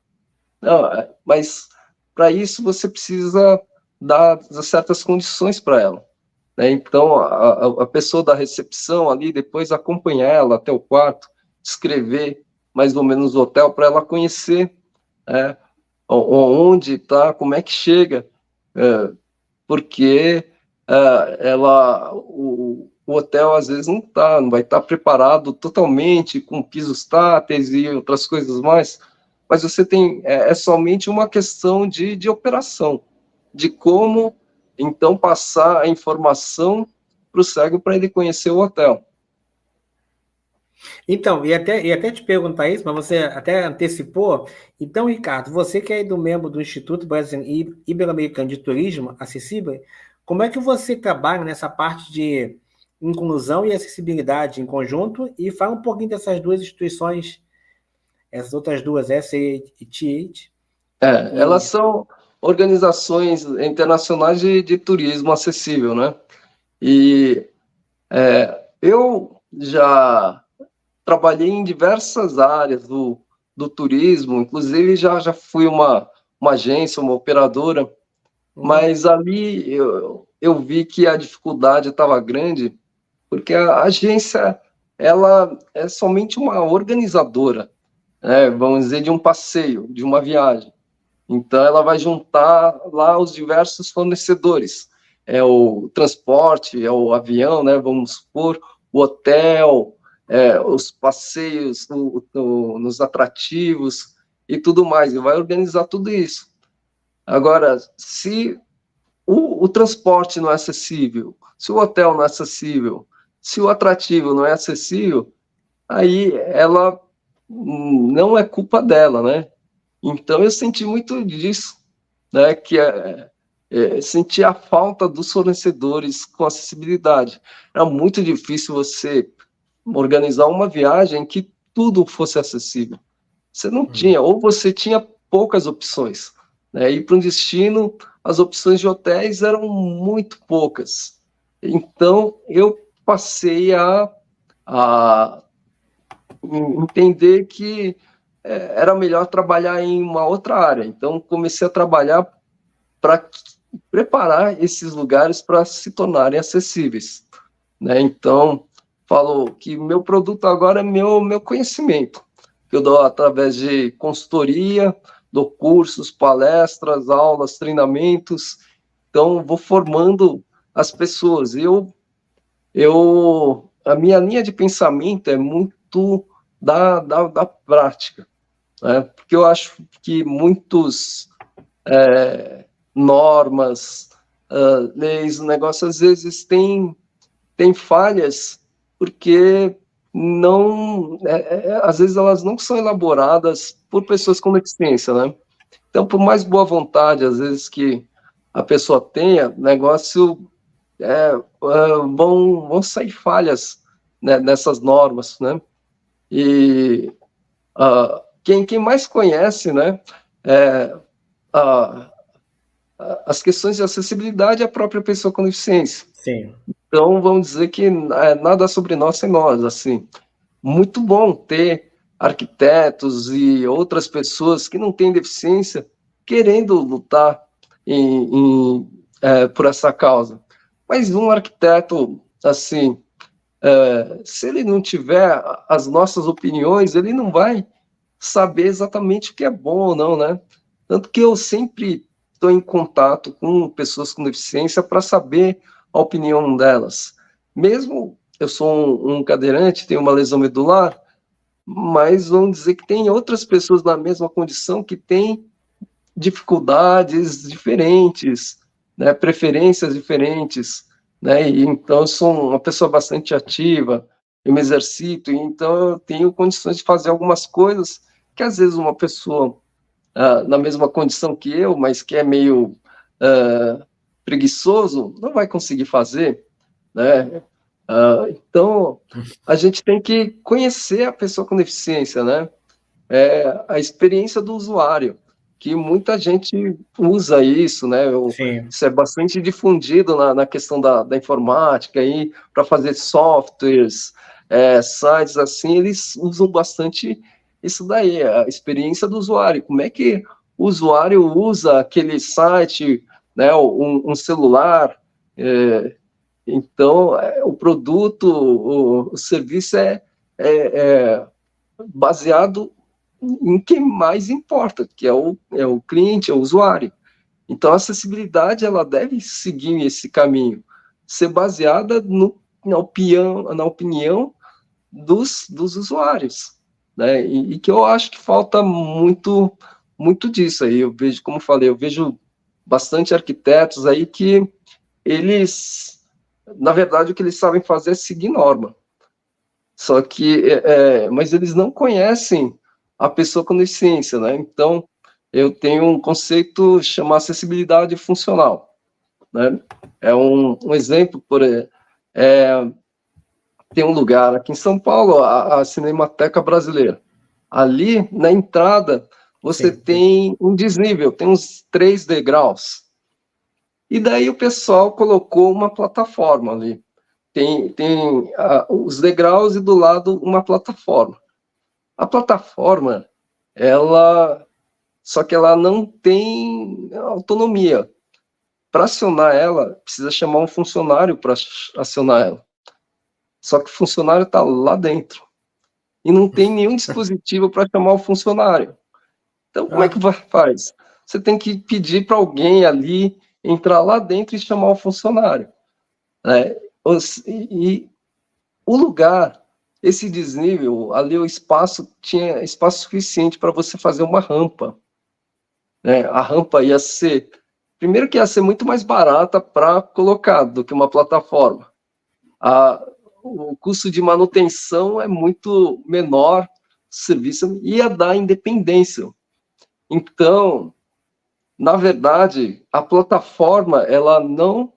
Não, mas para isso você precisa dar certas condições para ela, né? Então, a pessoa da recepção ali, depois acompanhar ela até o quarto, descrever mais ou menos o hotel para ela conhecer onde está, como é que chega, porque o hotel às vezes não vai estar preparado totalmente com pisos táteis e outras coisas mais. mas você tem, é somente uma questão de operação, de como, então, passar a informação para o cego para ele conhecer o hotel. Então, e até te perguntar isso, mas você até antecipou. Então, Ricardo, você que é do membro do Instituto Brasileiro Ibero-Americano de Turismo Acessível, como é que você trabalha nessa parte de inclusão e acessibilidade em conjunto? E fala um pouquinho dessas duas instituições, essas outras duas, essa e TH. Elas são organizações internacionais de turismo acessível, né? E eu já trabalhei em diversas áreas do turismo, inclusive já fui uma agência, uma operadora, mas ali eu vi que a dificuldade estava grande, porque a agência ela é somente uma organizadora, né, vamos dizer, de um passeio, de uma viagem. Então, ela vai juntar lá os diversos fornecedores. É o transporte, é o avião, né, vamos supor, o hotel, os passeios nos atrativos e tudo mais. E vai organizar tudo isso. Agora, se o transporte não é acessível, se o hotel não é acessível, se o atrativo não é acessível, aí ela não é culpa dela, né? Então eu senti muito disso, né? Que senti a falta dos fornecedores com acessibilidade. Era muito difícil você organizar uma viagem que tudo fosse acessível. Você não tinha, ou você tinha poucas opções, né? Ir para um destino, as opções de hotéis eram muito poucas. Então eu passei a entender que era melhor trabalhar em uma outra área. Então, comecei a trabalhar para preparar esses lugares para se tornarem acessíveis, né? Então, falo que meu produto agora é meu conhecimento, que eu dou através de consultoria, dou cursos, palestras, aulas, treinamentos. Então, vou formando as pessoas. A minha linha de pensamento é muito da prática, né? Porque eu acho que muitos normas, leis, o negócio às vezes tem falhas porque não, às vezes elas não são elaboradas por pessoas com deficiência, né? Então, por mais boa vontade, às vezes que a pessoa tenha, negócio vão sair falhas, né, nessas normas, né? E quem mais conhece, né, a, as questões de acessibilidade é a própria pessoa com deficiência. Sim. Então, vamos dizer que nada sobre nós sem nós, assim. Muito bom ter arquitetos e outras pessoas que não têm deficiência querendo lutar por essa causa. Mas um arquiteto, assim, se ele não tiver as nossas opiniões, ele não vai saber exatamente o que é bom ou não, né? Tanto que eu sempre estou em contato com pessoas com deficiência para saber a opinião delas. Mesmo eu sou um cadeirante, tenho uma lesão medular, mas vamos dizer que tem outras pessoas na mesma condição que têm dificuldades diferentes, né, preferências diferentes, né, e então eu sou uma pessoa bastante ativa, eu me exercito, e então eu tenho condições de fazer algumas coisas que às vezes uma pessoa na mesma condição que eu, mas que é meio preguiçoso, não vai conseguir fazer, né? Então a gente tem que conhecer a pessoa com deficiência, né? A experiência do usuário, que muita gente usa isso, né? Isso é bastante difundido na questão da informática aí para fazer softwares, sites assim, eles usam bastante isso daí, a experiência do usuário. Como é que o usuário usa aquele site, né? Um celular. Então, o produto, o serviço é baseado em quem mais importa, que é o cliente, é o usuário. Então, a acessibilidade ela deve seguir esse caminho, ser baseada na opinião dos usuários. né? E que eu acho que falta muito, muito disso aí. Eu vejo, como eu falei, eu vejo bastante arquitetos aí que eles, na verdade, o que eles sabem fazer é seguir norma. Só que, mas eles não conhecem a pessoa com deficiência, né? Então, eu tenho um conceito chamado acessibilidade funcional, né? É um exemplo, tem um lugar aqui em São Paulo, a Cinemateca Brasileira. Ali, na entrada, você Sim. tem um desnível, tem uns 3 degraus. E daí o pessoal colocou uma plataforma ali. Tem os degraus e do lado uma plataforma. A plataforma, ela, só que ela não tem autonomia. Para acionar ela, precisa chamar um funcionário para acionar ela. Só que o funcionário está lá dentro. E não tem nenhum dispositivo para chamar o funcionário. Então, como é que faz? Você tem que pedir para alguém ali entrar lá dentro e chamar o funcionário, né? E o lugar, esse desnível, ali o espaço, tinha espaço suficiente para você fazer uma rampa, né? A rampa ia ser, primeiro que ia ser muito mais barata para colocar do que uma plataforma. O custo de manutenção é muito menor, o serviço ia dar independência. Então, na verdade, a plataforma, ela não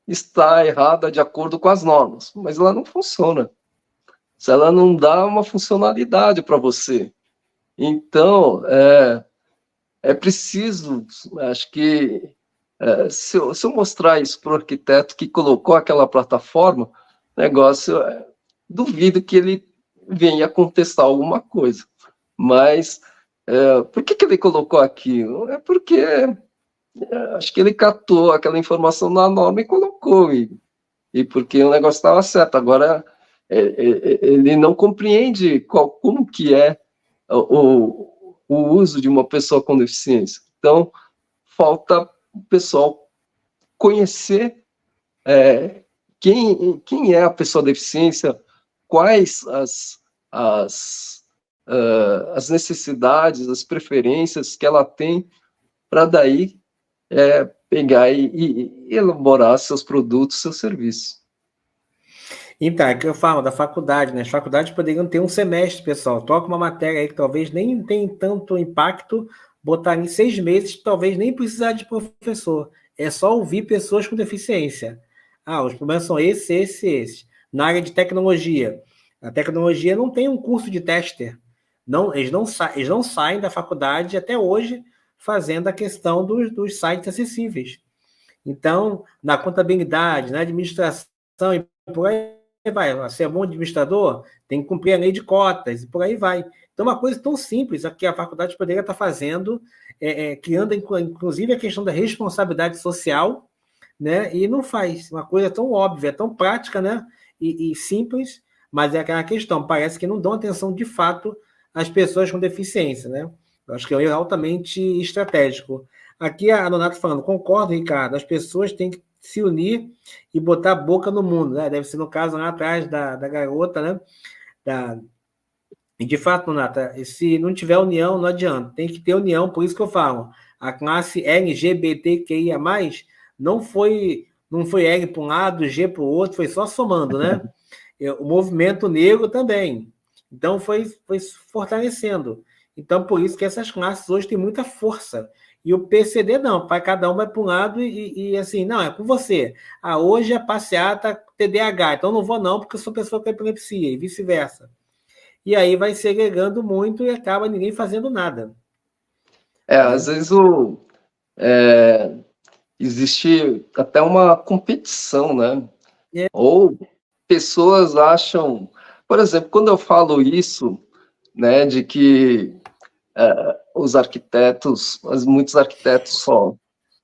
está errada de acordo com as normas, mas ela não funciona. Se ela não dá uma funcionalidade para você. Então, é preciso, acho que, se eu mostrar isso para o arquiteto que colocou aquela plataforma, negócio, duvido que ele venha contestar alguma coisa. Mas, por que ele colocou aquilo? É porque acho que ele catou aquela informação na norma e colocou, e porque o negócio estava certo. Agora, ele não compreende como que é o uso de uma pessoa com deficiência. Então, falta o pessoal conhecer quem é a pessoa deficiência, quais as necessidades, as preferências que ela tem, para daí pegar e elaborar seus produtos, seus serviços. Então, é que eu falo da faculdade, né? As faculdades poderiam ter um semestre, pessoal. Toca uma matéria aí que talvez nem tenha tanto impacto, botar em 6 meses, talvez nem precisar de professor. É só ouvir pessoas com deficiência. Ah, os problemas são esses. Na área de tecnologia, a tecnologia não tem um curso de tester. Não, eles não saem da faculdade até hoje fazendo a questão dos sites acessíveis. Então, na contabilidade, na administração e por aí vai. Se é bom administrador, tem que cumprir a lei de cotas e por aí vai. Então, uma coisa tão simples que a faculdade poderia estar fazendo, criando inclusive a questão da responsabilidade social, né? E não faz. Uma coisa tão óbvia, tão prática, né? E simples, mas é aquela questão. Parece que não dão atenção de fato às pessoas com deficiência, né? Eu acho que é um erro altamente estratégico. Aqui a Donato falando, concordo, Ricardo, as pessoas têm que se unir e botar a boca no mundo, né? Deve ser no caso lá atrás da garota, né? E de fato, Donata, se não tiver união, não adianta. Tem que ter união, por isso que eu falo. A classe LGBTQIA+, não foi L para um lado, G para o outro, foi só somando, né? O movimento negro também. Então, foi fortalecendo. Então, por isso que essas classes hoje têm muita força. E o PCD não, cada um vai para um lado e assim, não, é com você. Ah, hoje é passeata TDAH, então não vou não, porque eu sou pessoa com epilepsia, e vice-versa. E aí vai segregando muito e acaba ninguém fazendo nada. Às vezes existe até uma competição, né? Ou pessoas acham, por exemplo, quando eu falo isso, né, de que os arquitetos, muitos arquitetos só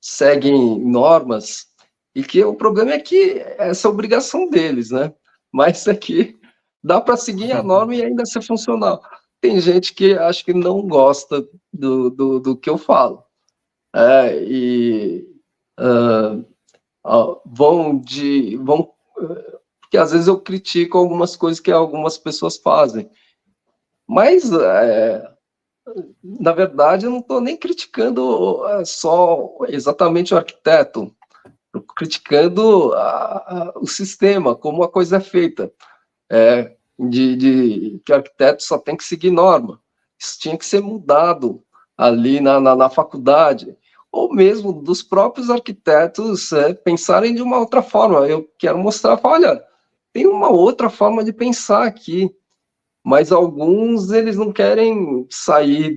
seguem normas, e que o problema é que essa é a obrigação deles, né? Mas aqui dá para seguir a norma e ainda ser funcional. Tem gente que acho que não gosta do que eu falo. Porque às vezes eu critico algumas coisas que algumas pessoas fazem. Mas, na verdade, eu não estou nem criticando só exatamente o arquiteto, estou criticando o sistema, como a coisa é feita, que o arquiteto só tem que seguir norma. Isso tinha que ser mudado ali na faculdade, ou mesmo dos próprios arquitetos pensarem de uma outra forma. Eu quero mostrar, olha, tem uma outra forma de pensar aqui, mas alguns eles não querem sair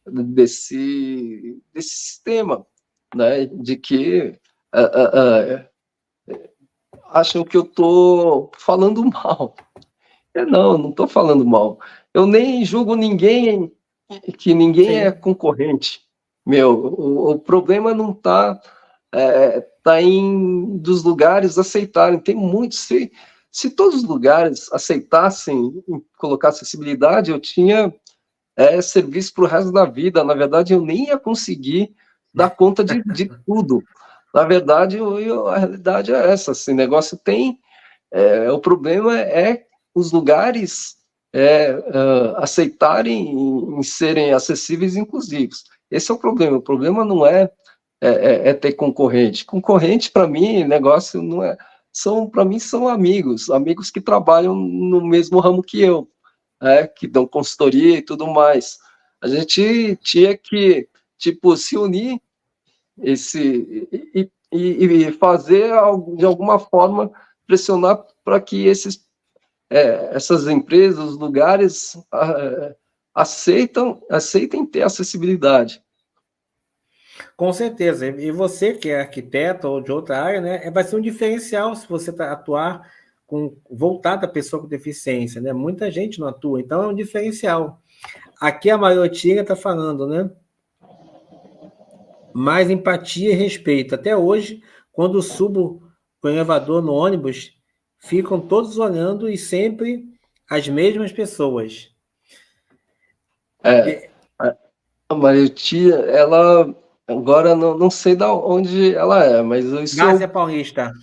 desse sistema, né, de que acham que eu estou falando mal. Não estou falando mal. Eu nem julgo ninguém, que ninguém é concorrente. O problema não está tá em dos lugares aceitarem. Tem muitos. Se todos os lugares aceitassem colocar acessibilidade, eu tinha serviço para o resto da vida. Na verdade, eu nem ia conseguir dar conta de tudo. Na verdade, a realidade é essa. Esse negócio tem... o problema é os lugares aceitarem em serem acessíveis e inclusivos. Esse é o problema. O problema não é ter concorrente. Concorrente, para mim, negócio não é... Para mim, são amigos que trabalham no mesmo ramo que eu, que dão consultoria e tudo mais. A gente tinha que, tipo, se unir e fazer, de alguma forma, pressionar para que essas empresas, os lugares, aceitem ter acessibilidade. Com certeza. E você que é arquiteto ou de outra área, né, vai ser um diferencial se você atuar voltado à pessoa com deficiência, né? Muita gente não atua, então é um diferencial. Aqui a Maiotinha está falando, né? Mais empatia e respeito. Até hoje, quando subo com o elevador no ônibus, ficam todos olhando e sempre as mesmas pessoas. A Mariotia, ela agora não sei de onde ela é, mas Gásia Paulista.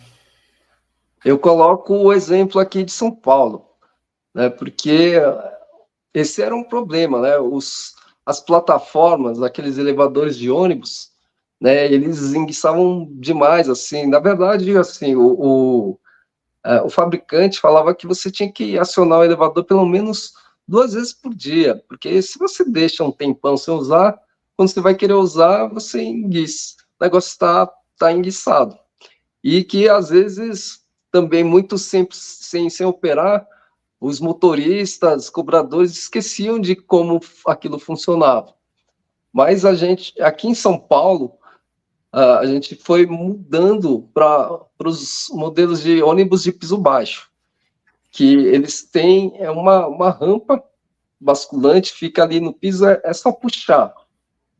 Eu coloco o exemplo aqui de São Paulo, né? Porque esse era um problema, né? As plataformas, aqueles elevadores de ônibus, né? Eles enguiçavam demais, assim. Na verdade, assim, o fabricante falava que você tinha que acionar o elevador pelo menos 2 vezes por dia, porque se você deixa um tempão sem usar, quando você vai querer usar, você enguiça. O negócio está enguiçado. E que, às vezes, também muito sempre sem operar, os motoristas, cobradores, esqueciam de como aquilo funcionava. Mas a gente, aqui em São Paulo, a gente foi mudando para os modelos de ônibus de piso baixo, que eles têm uma rampa basculante, fica ali no piso, é só puxar.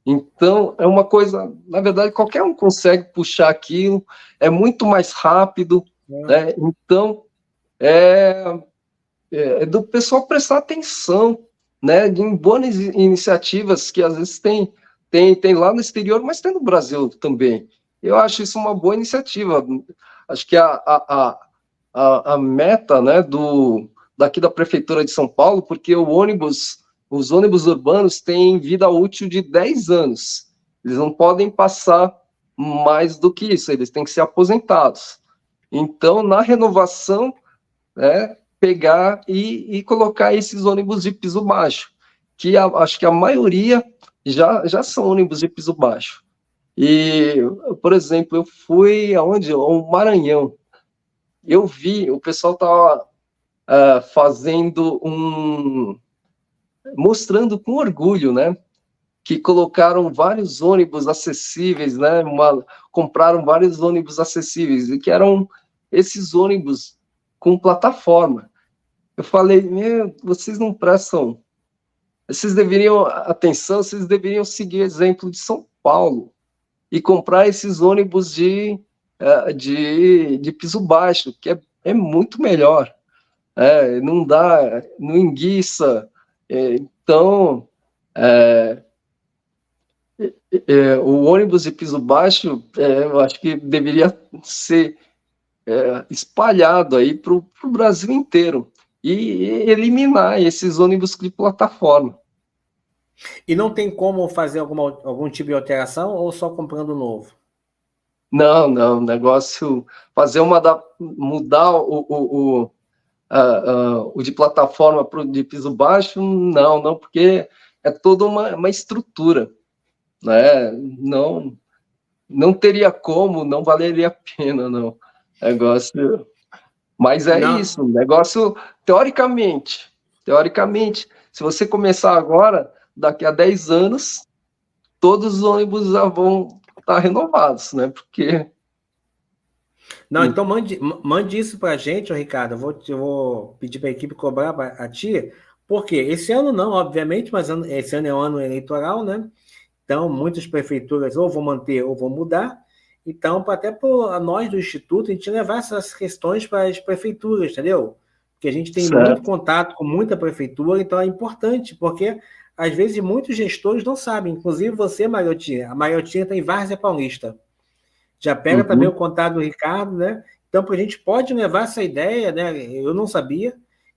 Então, é uma coisa, na verdade, qualquer um consegue puxar aquilo, é muito mais rápido, né? Então, do pessoal prestar atenção, né? Em boas iniciativas que às vezes tem lá no exterior, mas tem no Brasil também. Eu acho isso uma boa iniciativa. Acho que a meta, né, daqui da Prefeitura de São Paulo, porque os ônibus urbanos têm vida útil de 10 anos. Eles não podem passar mais do que isso, eles têm que ser aposentados. Então, na renovação, né, pegar e colocar esses ônibus de piso baixo, que acho que a maioria já são ônibus de piso baixo. E, por exemplo, eu fui aonde? Ao Maranhão. Eu vi, o pessoal estava fazendo mostrando com orgulho, né, que colocaram vários ônibus acessíveis, né, compraram vários ônibus acessíveis, e que eram esses ônibus com plataforma. Eu falei, vocês não prestam, vocês deveriam, atenção, vocês deveriam seguir o exemplo de São Paulo e comprar esses ônibus de piso baixo, que é muito melhor. Não dá, não enguiça. Então, o ônibus de piso baixo, eu acho que deveria ser espalhado aí para o Brasil inteiro. e eliminar esses ônibus de plataforma. E não tem como fazer algum tipo de alteração ou só comprando novo? Não, não, negócio, fazer mudar o de plataforma para o de piso baixo, não, não, porque é toda uma estrutura, né? Não, não teria como, não valeria a pena, não. Negócio, mas é Não, isso, negócio, teoricamente, se você começar agora, daqui a 10 anos, todos os ônibus já vão estar renovados, né? Porque não, então mande isso para a gente, ô Ricardo. Eu vou pedir para a equipe cobrar a ti, porque esse ano não, obviamente, mas esse ano é um ano eleitoral, né? Então, muitas prefeituras ou vão manter ou vão mudar. Então, até para nós do Instituto, a gente levar essas questões para as prefeituras, entendeu? Porque a gente tem muito certo, contato com muita prefeitura, então é importante, porque às vezes muitos gestores não sabem, inclusive você, Mariotinha. A Mariotinha está em Várzea Paulista. Já pega também o uhum, contato do Ricardo, né? Então, a gente pode levar essa ideia, né? Eu não sabia,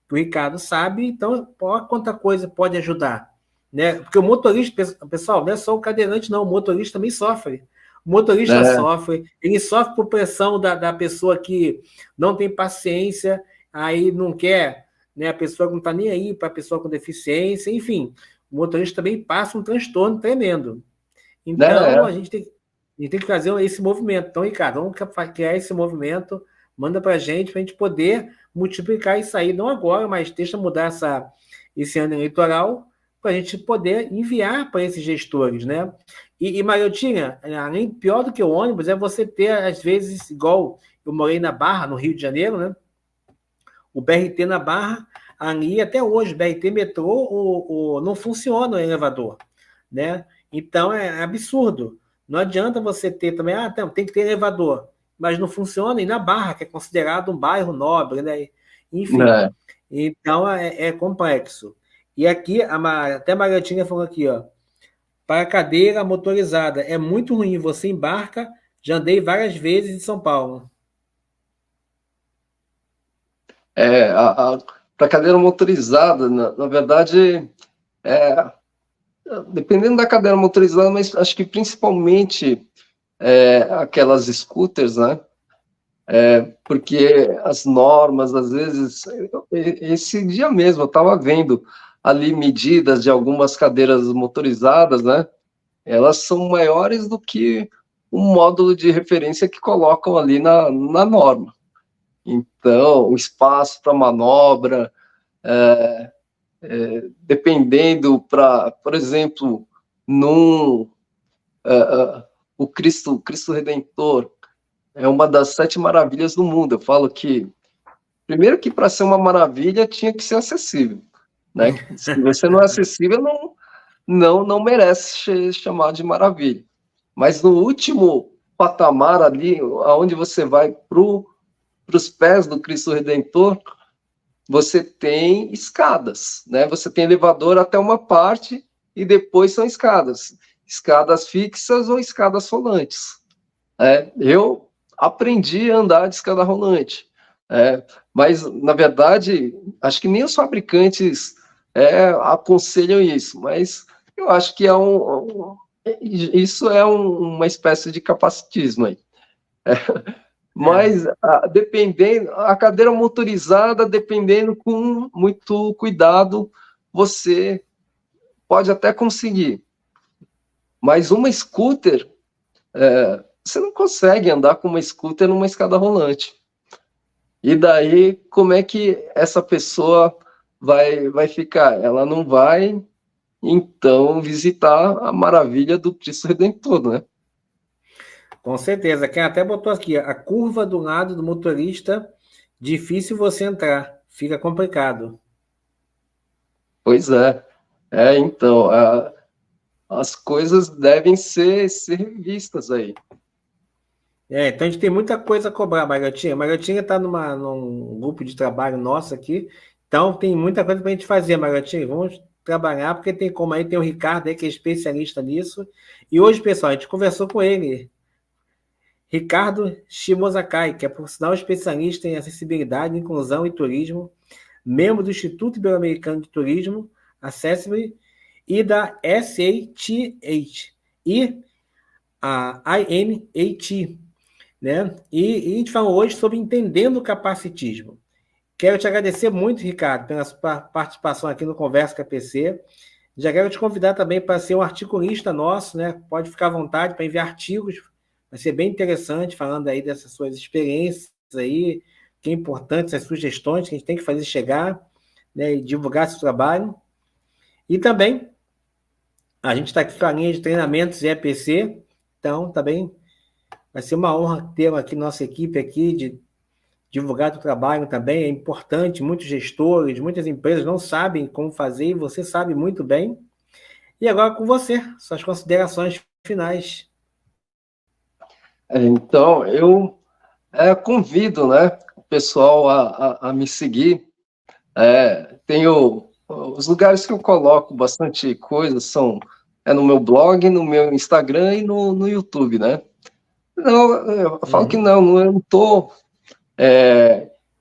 que o Ricardo sabe, então, olha quanta coisa pode ajudar, né? Porque o motorista, pessoal, não é só o cadeirante, não, o motorista também sofre. O motorista né, sofre, ele sofre por pressão da pessoa que não tem paciência, aí não quer, né? A pessoa não está nem aí para a pessoa com deficiência, enfim, o motorista também passa um transtorno tremendo. Então, né, a gente tem que fazer esse movimento. Então, Ricardo, vamos criar esse movimento, manda para a gente poder multiplicar isso aí, não agora, mas deixa mudar esse ano eleitoral, para a gente poder enviar para esses gestores, né? E Mariotinha, além pior do que o ônibus, é você ter, às vezes, igual eu morei na Barra, no Rio de Janeiro, né? O BRT na Barra, ali até hoje, BRT metrô, não funciona o elevador, né? Então é absurdo. Não adianta você ter também, tem que ter elevador, mas não funciona. E na Barra, que é considerado um bairro nobre, né? Enfim, né. então é complexo. E aqui, até a Mariatinha falou aqui, ó, para cadeira motorizada, é muito ruim, você embarca, já andei várias vezes em São Paulo. Para cadeira motorizada, na verdade, é, dependendo da cadeira motorizada, mas acho que principalmente aquelas scooters, né? Porque as normas, às vezes, esse dia mesmo eu estava vendo ali medidas de algumas cadeiras motorizadas, né? Elas são maiores do que o módulo de referência que colocam ali na norma. Então, o espaço para manobra, dependendo para, por exemplo, num o Cristo Redentor é uma das 7 maravilhas do mundo. Eu falo que primeiro que para ser uma maravilha tinha que ser acessível, né? Se você não é acessível, não merece ser chamado de maravilha. Mas no último patamar ali, aonde você vai para os pés do Cristo Redentor, você tem escadas, né? Você tem elevador até uma parte e depois são escadas fixas ou escadas rolantes. Eu aprendi a andar de escada rolante, mas na verdade acho que nem os fabricantes aconselham isso, mas eu acho que isso é uma espécie de capacitismo aí. É. Mas dependendo, a cadeira motorizada, dependendo com muito cuidado, você pode até conseguir. Mas uma scooter, você não consegue andar com uma scooter numa escada rolante. E daí, como é que essa pessoa vai ficar? Ela não vai, então, visitar a maravilha do Cristo Redentor, né? Com certeza. Quem até botou aqui, a curva do lado do motorista, difícil você entrar, fica complicado. Pois é. Então, as coisas devem ser revistas aí. Então a gente tem muita coisa a cobrar, Mariotinha. Mariotinha está num grupo de trabalho nosso aqui, então tem muita coisa para a gente fazer, Mariotinha. Vamos trabalhar, porque tem como aí, tem o Ricardo aí, que é especialista nisso. E hoje, pessoal, a gente conversou com ele, Ricardo Shimozakai, que é profissional especialista em acessibilidade, inclusão e turismo. membro do Instituto Ibero-Americano de Turismo, Accessibility, e da SATH, e a INAT, né? E a gente fala hoje sobre entendendo o capacitismo. Quero te agradecer muito, Ricardo, pela sua participação aqui no Conversa com a PC. Já quero te convidar também para ser um articulista nosso, né? Pode ficar à vontade para enviar artigos, vai ser bem interessante, falando aí dessas suas experiências aí, que é importante, essas sugestões que a gente tem que fazer chegar, né? E divulgar seu trabalho. E também, a gente está aqui com a linha de treinamentos EPC, então também vai ser uma honra ter aqui nossa equipe aqui de divulgar o trabalho também, é importante, muitos gestores, muitas empresas não sabem como fazer, e você sabe muito bem. E agora com você, suas considerações finais. Então, eu convido, né, o pessoal a me seguir. Tenho os lugares que eu coloco bastante coisa, são no meu blog, no meu Instagram e no YouTube, né? Não, eu falo que não, eu não estou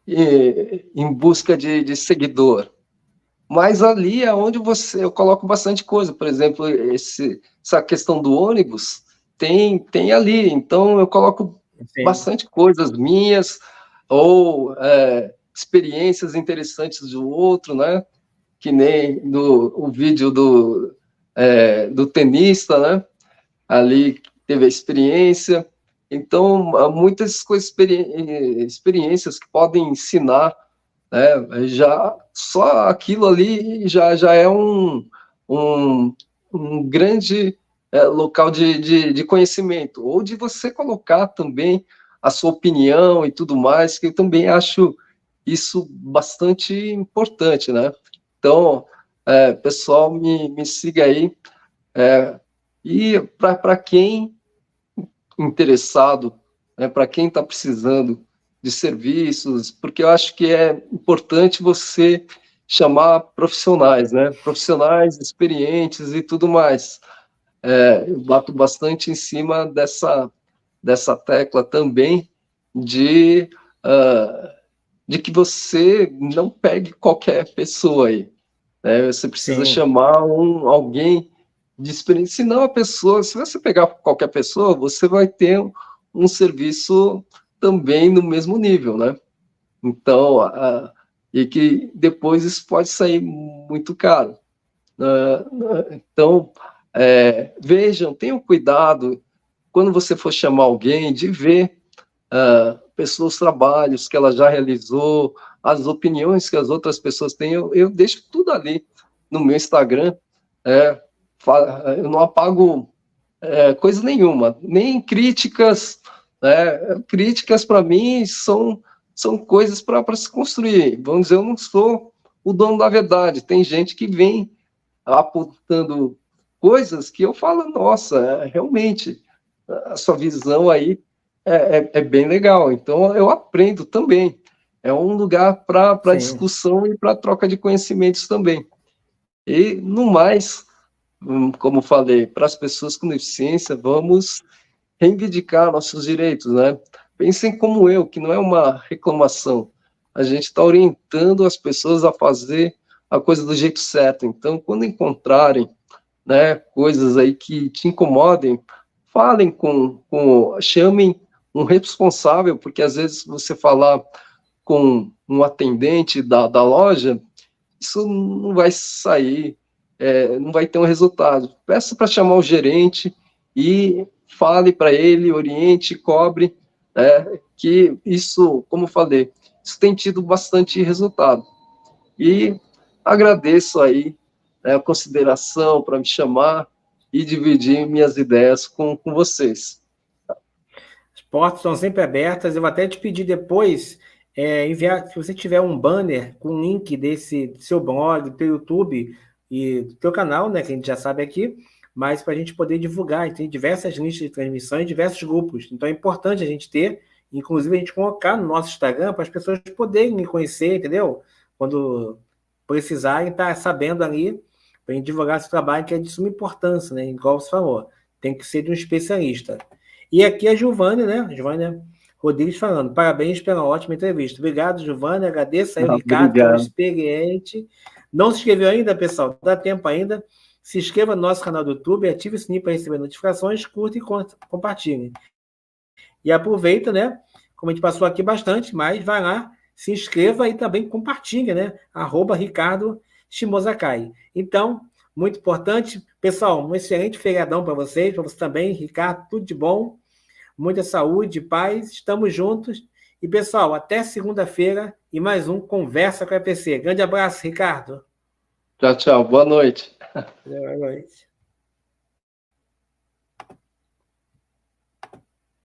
em busca de seguidor. Mas ali é onde eu coloco bastante coisa. Por exemplo, essa questão do ônibus tem ali. Então eu coloco bastante coisas minhas ou experiências interessantes do outro, né? Que nem o vídeo do tenista, né? Ali teve a experiência. Então, há muitas coisas, experiências que podem ensinar, né? Já só aquilo ali já é um grande local de conhecimento, ou de você colocar também a sua opinião e tudo mais, que eu também acho isso bastante importante, né? Então, pessoal, me siga aí. E para quem interessado, né, para quem está precisando de serviços, porque eu acho que é importante você chamar profissionais, né? Profissionais experientes e tudo mais. Eu bato bastante em cima dessa tecla também de que você não pegue qualquer pessoa aí, né? Você precisa chamar alguém de experiência, senão a pessoa, se você pegar qualquer pessoa, você vai ter um serviço também no mesmo nível, né? Então, e que depois isso pode sair muito caro. Então, vejam, tenham cuidado quando você for chamar alguém de ver pessoas, trabalhos que ela já realizou, as opiniões que as outras pessoas têm, eu deixo tudo ali no meu Instagram, eu não apago coisa nenhuma, nem críticas, né? Críticas para mim são coisas para se construir. Vamos dizer, eu não sou o dono da verdade, tem gente que vem apontando coisas que eu falo, nossa, realmente, a sua visão aí é bem legal. Então, eu aprendo também. É um lugar para discussão e para troca de conhecimentos também. E, no mais, como falei, para as pessoas com deficiência, vamos reivindicar nossos direitos, né? Pensem como eu, que não é uma reclamação. A gente está orientando as pessoas a fazer a coisa do jeito certo. Então, quando encontrarem, né, coisas aí que te incomodem, falem chamem um responsável, porque às vezes você falar com um atendente da loja, isso não vai sair, não vai ter um resultado. Peça para chamar o gerente e fale para ele, oriente, cobre, que isso, como eu falei, isso tem tido bastante resultado. E agradeço aí a consideração para me chamar e dividir minhas ideias com vocês. As portas estão sempre abertas. Eu vou até te pedir depois enviar, se você tiver um banner com link desse seu blog, do teu YouTube e do teu canal, né, que a gente já sabe aqui, mas para a gente poder divulgar. Tem diversas listas de transmissão e diversos grupos. Então é importante a gente ter, inclusive a gente colocar no nosso Instagram para as pessoas poderem me conhecer, entendeu? Quando precisarem estar sabendo ali, para a gente divulgar esse trabalho que é de suma importância, né? Igual você falou, tem que ser de um especialista. E aqui a Giovânia, né? Giovânia Rodrigues falando, parabéns pela ótima entrevista. Obrigado, Giovana, agradeço aí o Ricardo, que é um Obrigado. experiente. Não se inscreveu ainda, pessoal? Dá tempo ainda. Se inscreva no nosso canal do YouTube, ative o sininho para receber notificações, curta e compartilhe. E aproveita, né? Como a gente passou aqui bastante, mas vai lá, se inscreva e também compartilhe, né? @Ricardo Shimozakai. Então, muito importante. Pessoal, um excelente feriadão para você também, Ricardo, tudo de bom. Muita saúde, paz, estamos juntos. E, pessoal, até segunda-feira e mais um Conversa com a EPC. Grande abraço, Ricardo. Tchau, tchau. Boa noite. Boa noite.